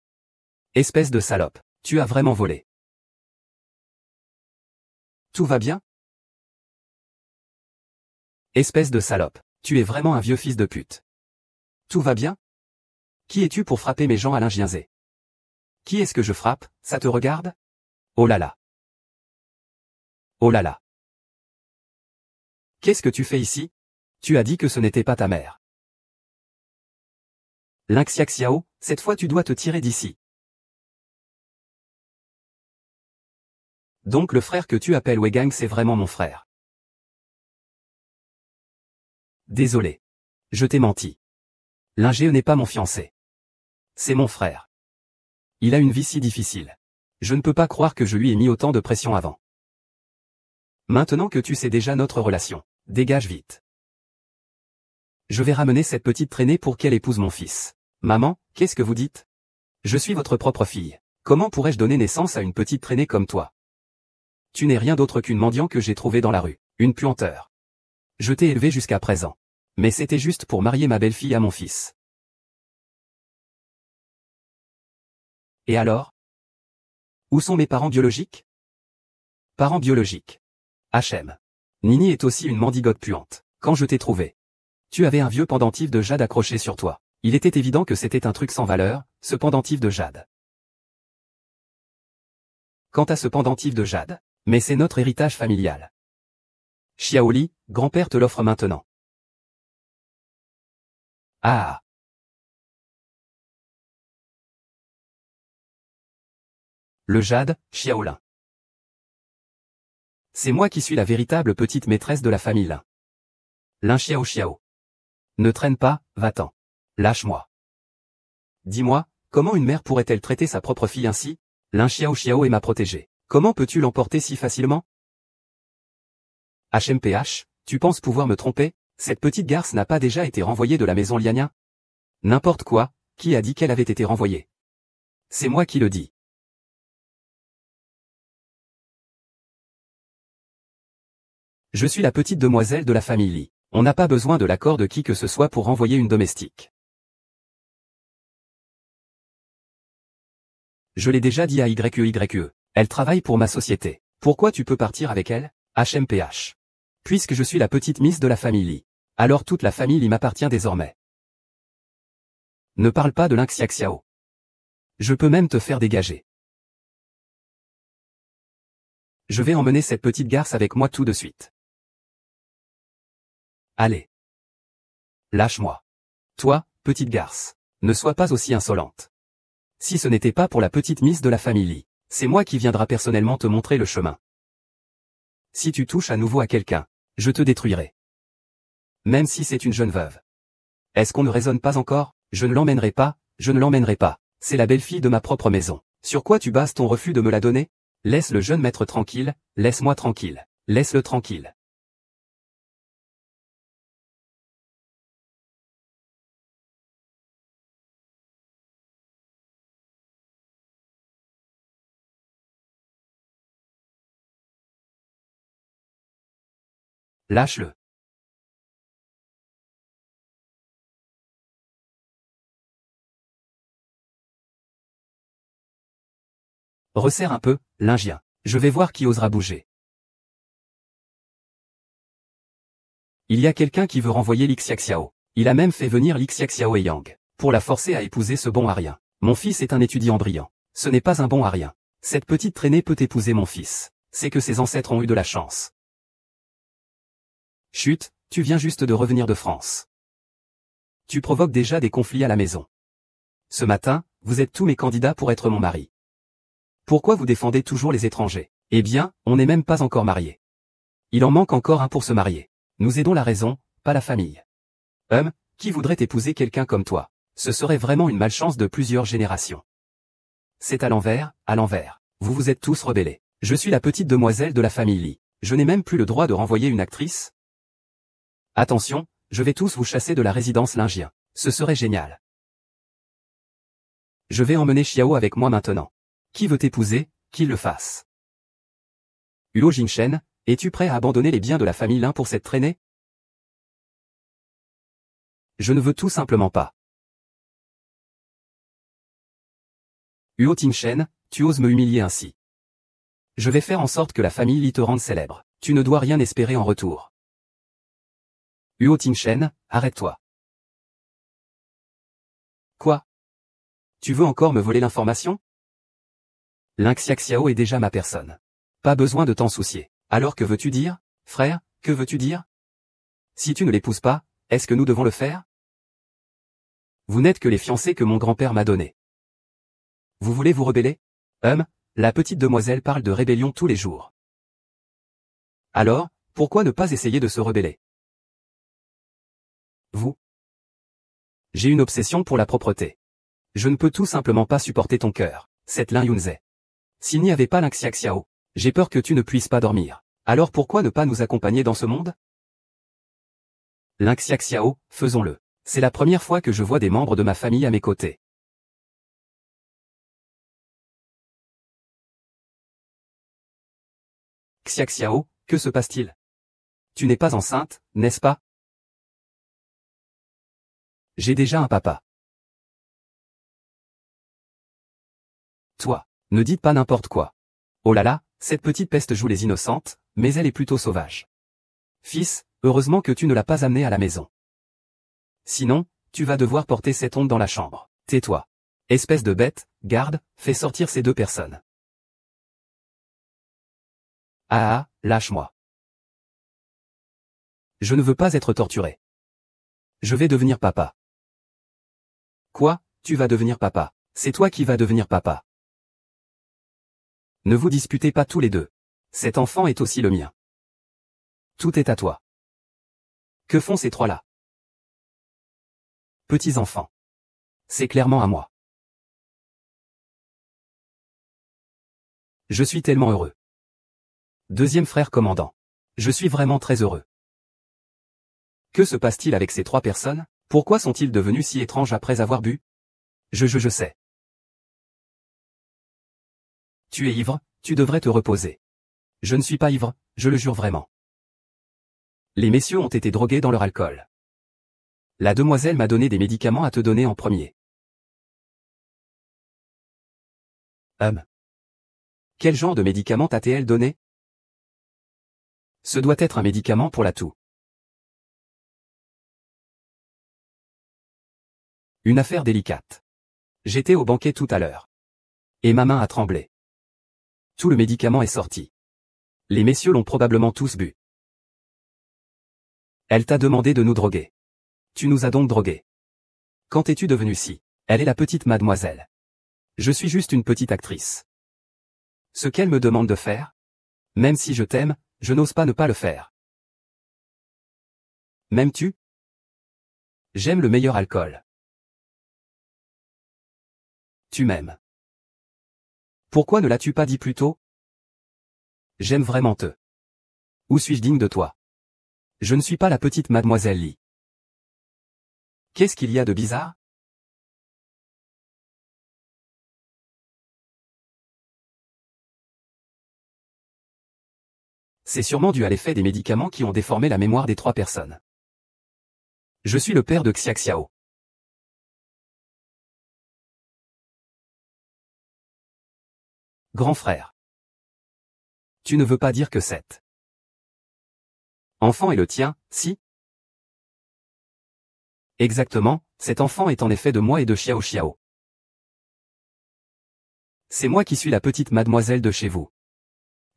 Espèce de salope, tu as vraiment volé. Tout va bien? Espèce de salope, tu es vraiment un vieux fils de pute. Tout va bien? Qui es-tu pour frapper mes gens, Alain Gienzé? Qui est-ce que je frappe, ça te regarde? Oh là là. Oh là là. Qu'est-ce que tu fais ici? Tu as dit que ce n'était pas ta mère. Lynx Xiao, cette fois tu dois te tirer d'ici. Donc le frère que tu appelles Wegang c'est vraiment mon frère. Désolé. Je t'ai menti. Lingé n'est pas mon fiancé. C'est mon frère. Il a une vie si difficile. Je ne peux pas croire que je lui ai mis autant de pression avant. Maintenant que tu sais déjà notre relation, dégage vite. Je vais ramener cette petite traînée pour qu'elle épouse mon fils. Maman, qu'est-ce que vous dites? Je suis votre propre fille. Comment pourrais-je donner naissance à une petite traînée comme toi? Tu n'es rien d'autre qu'une mendiant que j'ai trouvée dans la rue, une puanteur. Je t'ai élevé jusqu'à présent. Mais c'était juste pour marier ma belle-fille à mon fils. Et alors? Où sont mes parents biologiques? Parents biologiques. HM. Nini est aussi une mendigote puante. Quand je t'ai trouvé, tu avais un vieux pendentif de jade accroché sur toi. Il était évident que c'était un truc sans valeur, ce pendentif de jade. Quant à ce pendentif de jade, mais c'est notre héritage familial. Xiaoli, grand-père te l'offre maintenant. Ah. Le jade, Xiaolin. C'est moi qui suis la véritable petite maîtresse de la famille Lin. Lin Xiao Xiao. Ne traîne pas, va-t'en. Lâche-moi. Dis-moi, comment une mère pourrait-elle traiter sa propre fille ainsi? Lin Xiao Xiao est ma protégée. Comment peux-tu l'emporter si facilement? HMPH, tu penses pouvoir me tromper? Cette petite garce n'a pas déjà été renvoyée de la maison Liania? N'importe quoi, qui a dit qu'elle avait été renvoyée? C'est moi qui le dis. Je suis la petite demoiselle de la famille Li. On n'a pas besoin de l'accord de qui que ce soit pour renvoyer une domestique. Je l'ai déjà dit à YEYE. Elle travaille pour ma société. Pourquoi tu peux partir avec elle? HMPH. Puisque je suis la petite miss de la famille Li. Alors toute la famille Li m'appartient désormais. Ne parle pas de Lynx Xiao. Je peux même te faire dégager. Je vais emmener cette petite garce avec moi tout de suite. Allez. Lâche-moi. Toi, petite garce. Ne sois pas aussi insolente. Si ce n'était pas pour la petite miss de la famille Li, c'est moi qui viendra personnellement te montrer le chemin. Si tu touches à nouveau à quelqu'un, je te détruirai. Même si c'est une jeune veuve. Est-ce qu'on ne raisonne pas encore? Je ne l'emmènerai pas, je ne l'emmènerai pas. C'est la belle-fille de ma propre maison. Sur quoi tu bases ton refus de me la donner? Laisse le jeune maître tranquille, laisse-moi tranquille. Laisse-le tranquille. Lâche-le. Resserre un peu, Lingien. Je vais voir qui osera bouger. Il y a quelqu'un qui veut renvoyer Lixiaxiao. Il a même fait venir Lixiaxiao et Yang, pour la forcer à épouser ce bon à rien. Mon fils est un étudiant brillant. Ce n'est pas un bon à rien. Cette petite traînée peut épouser mon fils. C'est que ses ancêtres ont eu de la chance. Chut, tu viens juste de revenir de France. Tu provoques déjà des conflits à la maison. Ce matin, vous êtes tous mes candidats pour être mon mari. Pourquoi vous défendez toujours les étrangers? Eh bien, on n'est même pas encore mariés. Il en manque encore un pour se marier. Nous aidons la raison, pas la famille. Qui voudrait épouser quelqu'un comme toi? Ce serait vraiment une malchance de plusieurs générations. C'est à l'envers, à l'envers. Vous vous êtes tous rebellés. Je suis la petite demoiselle de la famille Li. Je n'ai même plus le droit de renvoyer une actrice. Attention, je vais tous vous chasser de la résidence Lingien. Ce serait génial. Je vais emmener Xiao avec moi maintenant. Qui veut t'épouser, qu'il le fasse. Huo Jingshen, es-tu prêt à abandonner les biens de la famille Lin pour cette traînée? Je ne veux tout simplement pas. Huo Tingshen, tu oses me humilier ainsi. Je vais faire en sorte que la famille Li te rende célèbre. Tu ne dois rien espérer en retour. Huo Tingshen, arrête-toi. Quoi? Tu veux encore me voler l'information? Lin Xiaoxiao est déjà ma personne. Pas besoin de t'en soucier. Alors que veux-tu dire, frère, que veux-tu dire? Si tu ne l'épouses pas, est-ce que nous devons le faire? Vous n'êtes que les fiancés que mon grand-père m'a donnés. Vous voulez vous rebeller? La petite demoiselle parle de rébellion tous les jours. Alors, pourquoi ne pas essayer de se rebeller? Vous? J'ai une obsession pour la propreté. Je ne peux tout simplement pas supporter ton cœur, cette Lin Yunzhe. S'il n'y avait pas Lin Xiaoxiao, j'ai peur que tu ne puisses pas dormir. Alors pourquoi ne pas nous accompagner dans ce monde? Lin Xiaoxiao, faisons-le. C'est la première fois que je vois des membres de ma famille à mes côtés. Xiaoxiao, que se passe-t-il? Tu n'es pas enceinte, n'est-ce pas? J'ai déjà un papa. Toi, ne dites pas n'importe quoi. Oh là là, cette petite peste joue les innocentes, mais elle est plutôt sauvage. Fils, heureusement que tu ne l'as pas amenée à la maison. Sinon, tu vas devoir porter cette honte dans la chambre. Tais-toi. Espèce de bête, garde, fais sortir ces deux personnes. Ah, lâche-moi. Je ne veux pas être torturé. Je vais devenir papa. Quoi, tu vas devenir papa? C'est toi qui vas devenir papa. Ne vous disputez pas tous les deux. Cet enfant est aussi le mien. Tout est à toi. Que font ces trois-là? Petits enfants. C'est clairement à moi. Je suis tellement heureux. Deuxième frère commandant. Je suis vraiment très heureux. Que se passe-t-il avec ces trois personnes? Pourquoi sont-ils devenus si étranges après avoir bu? Je sais. Tu es ivre, tu devrais te reposer. Je ne suis pas ivre, je le jure vraiment. Les messieurs ont été drogués dans leur alcool. La demoiselle m'a donné des médicaments à te donner en premier. Quel genre de médicament t'a-t-elle donné? Ce doit être un médicament pour la toux. Une affaire délicate. J'étais au banquet tout à l'heure. Et ma main a tremblé. Tout le médicament est sorti. Les messieurs l'ont probablement tous bu. Elle t'a demandé de nous droguer. Tu nous as donc drogués. Quand es-tu devenue si? Elle est la petite mademoiselle. Je suis juste une petite actrice. Ce qu'elle me demande de faire? Même si je t'aime, je n'ose pas ne pas le faire. M'aimes-tu? J'aime le meilleur alcool. Tu m'aimes. Pourquoi ne l'as-tu pas dit plus tôt? J'aime vraiment te. Où suis-je digne de toi? Je ne suis pas la petite mademoiselle Li. Qu'est-ce qu'il y a de bizarre? C'est sûrement dû à l'effet des médicaments qui ont déformé la mémoire des trois personnes. Je suis le père de Xiaoxiao. Grand frère. Tu ne veux pas dire que cet enfant est le tien, si? Exactement, cet enfant est en effet de moi et de Xiao Xiao. C'est moi qui suis la petite mademoiselle de chez vous.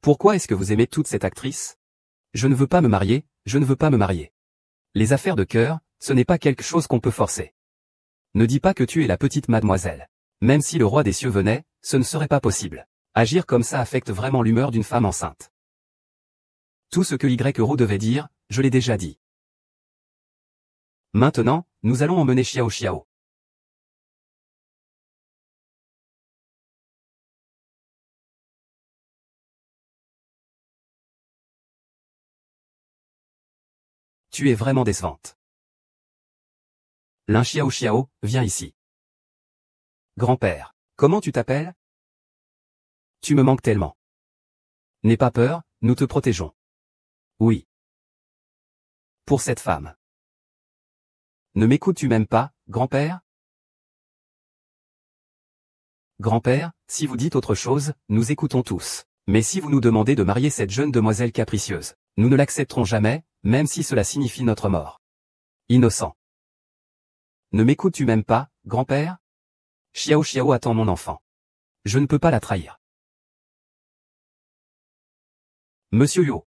Pourquoi est-ce que vous aimez toute cette actrice? Je ne veux pas me marier, je ne veux pas me marier. Les affaires de cœur, ce n'est pas quelque chose qu'on peut forcer. Ne dis pas que tu es la petite mademoiselle. Même si le roi des cieux venait, ce ne serait pas possible. Agir comme ça affecte vraiment l'humeur d'une femme enceinte. Tout ce que Y devait dire, je l'ai déjà dit. Maintenant, nous allons emmener Xiao Xiao. Tu es vraiment décevante. Lin Xiao Xiao, viens ici. Grand-père, comment tu t'appelles? Tu me manques tellement. N'aie pas peur, nous te protégeons. Oui. Pour cette femme. Ne m'écoutes-tu même pas, grand-père? Grand-père, si vous dites autre chose, nous écoutons tous. Mais si vous nous demandez de marier cette jeune demoiselle capricieuse, nous ne l'accepterons jamais, même si cela signifie notre mort. Innocent. Ne m'écoutes-tu même pas, grand-père? Xiao Xiao attend mon enfant. Je ne peux pas la trahir. Monsieur Yo.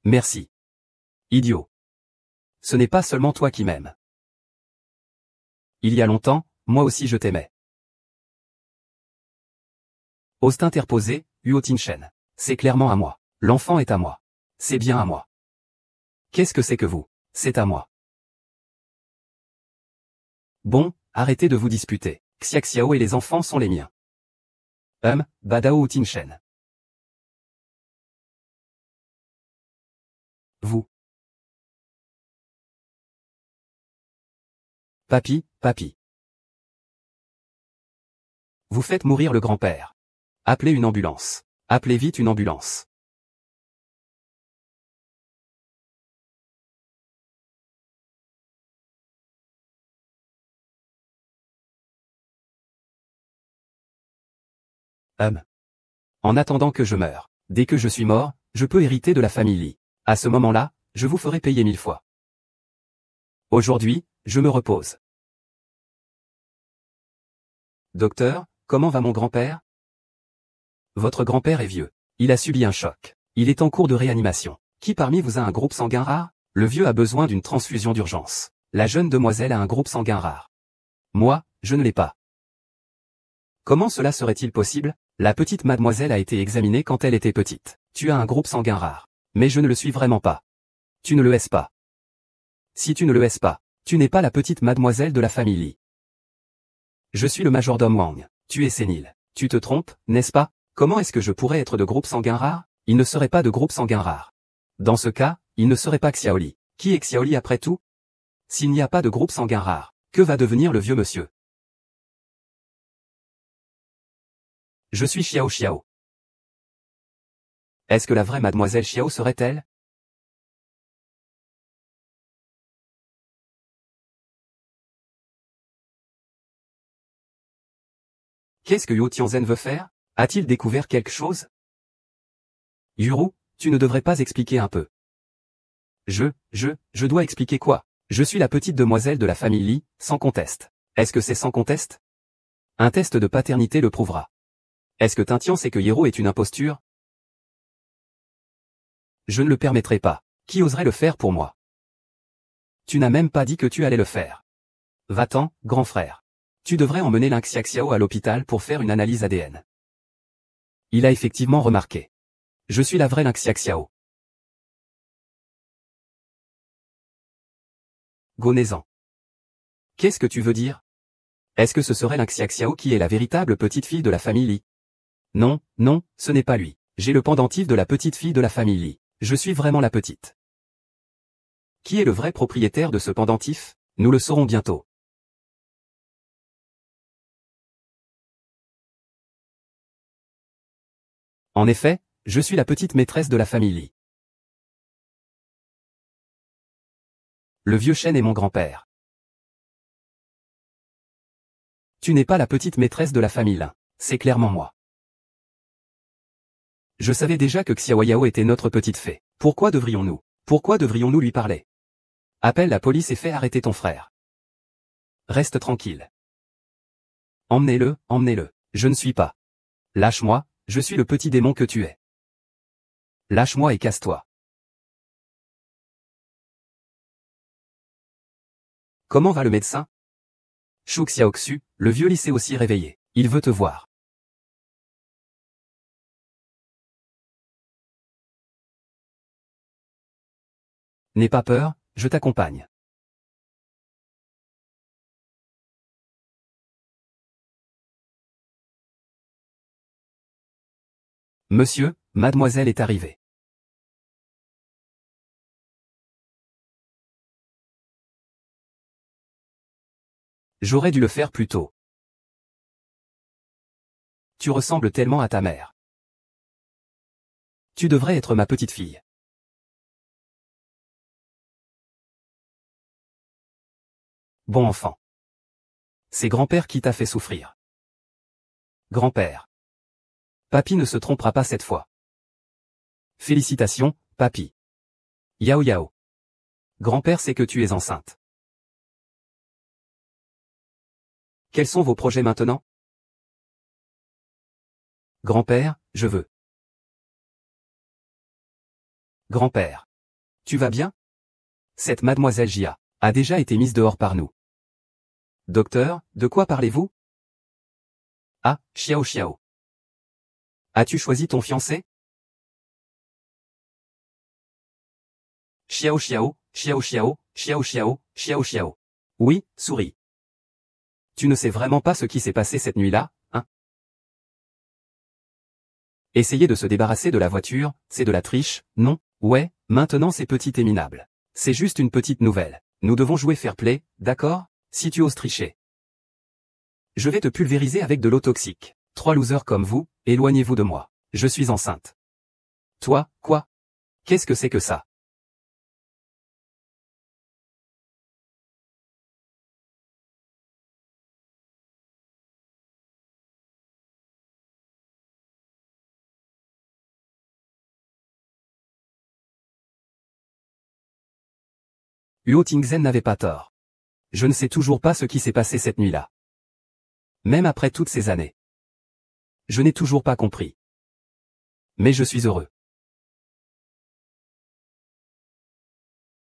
Merci. Idiot. Ce n'est pas seulement toi qui m'aimes. Il y a longtemps, moi aussi je t'aimais. Host interposé, Huo Tinshen. C'est clairement à moi. L'enfant est à moi. C'est bien à moi. Qu'est-ce que c'est que vous? C'est à moi. Bon, arrêtez de vous disputer. Xiaxiao et les enfants sont les miens. Badao ou Tinshen. Vous. Papi. Vous faites mourir le grand-père. Appelez une ambulance. Appelez vite une ambulance. En attendant que je meure. Dès que je suis mort, je peux hériter de la famille Li. À ce moment-là, je vous ferai payer 1000 fois. Aujourd'hui, je me repose. Docteur, comment va mon grand-père? Votre grand-père est vieux. Il a subi un choc. Il est en cours de réanimation. Qui parmi vous a un groupe sanguin rare? Le vieux a besoin d'une transfusion d'urgence. La jeune demoiselle a un groupe sanguin rare. Moi, je ne l'ai pas. Comment cela serait-il possible? La petite mademoiselle a été examinée quand elle était petite. Tu as un groupe sanguin rare. Mais je ne le suis vraiment pas. Tu ne le es pas. Si tu ne le es pas, tu n'es pas la petite mademoiselle de la famille Li. Je suis le majordome Wang. Tu es sénile. Tu te trompes, n'est-ce pas? Comment est-ce que je pourrais être de groupe sanguin rare? Il ne serait pas de groupe sanguin rare. Dans ce cas, il ne serait pas Xiaoli. Qui est Xiaoli après tout? S'il n'y a pas de groupe sanguin rare, que va devenir le vieux monsieur? Je suis Xiao Xiao. Est-ce que la vraie mademoiselle Xiao serait-elle? Qu'est-ce que Yo Tianzhen veut faire? A-t-il découvert quelque chose? Yuru, tu ne devrais pas expliquer un peu. Je dois expliquer quoi? Je suis la petite demoiselle de la famille Li, sans conteste. Est-ce que c'est sans conteste? Un test de paternité le prouvera. Est-ce que Tintian sait que Hiro est une imposture? Je ne le permettrai pas. Qui oserait le faire pour moi? Tu n'as même pas dit que tu allais le faire. Va-t'en, grand frère. Tu devrais emmener Lin Xiaxiao à l'hôpital pour faire une analyse ADN. Il a effectivement remarqué. Je suis la vraie Lin Xiaxiao. Gonezan. Qu'est-ce que tu veux dire? Est-ce que ce serait Lin Xiaxiao qui est la véritable petite fille de la famille Li? Non, ce n'est pas lui. J'ai le pendentif de la petite fille de la famille Li. Je suis vraiment la petite. Qui est le vrai propriétaire de ce pendentif? Nous le saurons bientôt. En effet, je suis la petite maîtresse de la famille Li. Le vieux chêne est mon grand-père. Tu n'es pas la petite maîtresse de la famille Lin. C'est clairement moi. Je savais déjà que Xiaoyao était notre petite fée. Pourquoi devrions-nous lui parler? Appelle la police et fais arrêter ton frère. Reste tranquille. Emmenez-le. Je ne suis pas. Lâche-moi, je suis le petit démon que tu es. Lâche-moi et casse-toi. Comment va le médecin? Shu Xiaoxu, le vieux lycée aussi réveillé. Il veut te voir. N'aie pas peur, je t'accompagne. Monsieur, mademoiselle est arrivée. J'aurais dû le faire plus tôt. Tu ressembles tellement à ta mère. Tu devrais être ma petite fille. Bon enfant. C'est grand-père qui t'a fait souffrir. Grand-père. Papy ne se trompera pas cette fois. Félicitations, papy. Yao yao. Grand-père sait que tu es enceinte. Quels sont vos projets maintenant? Grand-père, je veux. Grand-père. Tu vas bien? Cette mademoiselle Jia a déjà été mise dehors par nous. Docteur, de quoi parlez-vous? Ah, Xiao Xiao. As-tu choisi ton fiancé? Xiao Xiao, Xiao Xiao, Xiao Xiao, Xiao Xiao. Oui, souris. Tu ne sais vraiment pas ce qui s'est passé cette nuit-là, hein? Essayer de se débarrasser de la voiture, c'est de la triche, non? Ouais, maintenant c'est petit et minable. C'est juste une petite nouvelle. Nous devons jouer fair play, d'accord? Si tu oses tricher. Je vais te pulvériser avec de l'eau toxique. 3 losers comme vous, éloignez-vous de moi. Je suis enceinte. Toi, quoi? Qu'est-ce que c'est que ça? Huo Tingzhen n'avait pas tort. Je ne sais toujours pas ce qui s'est passé cette nuit-là. Même après toutes ces années. Je n'ai toujours pas compris. Mais je suis heureux.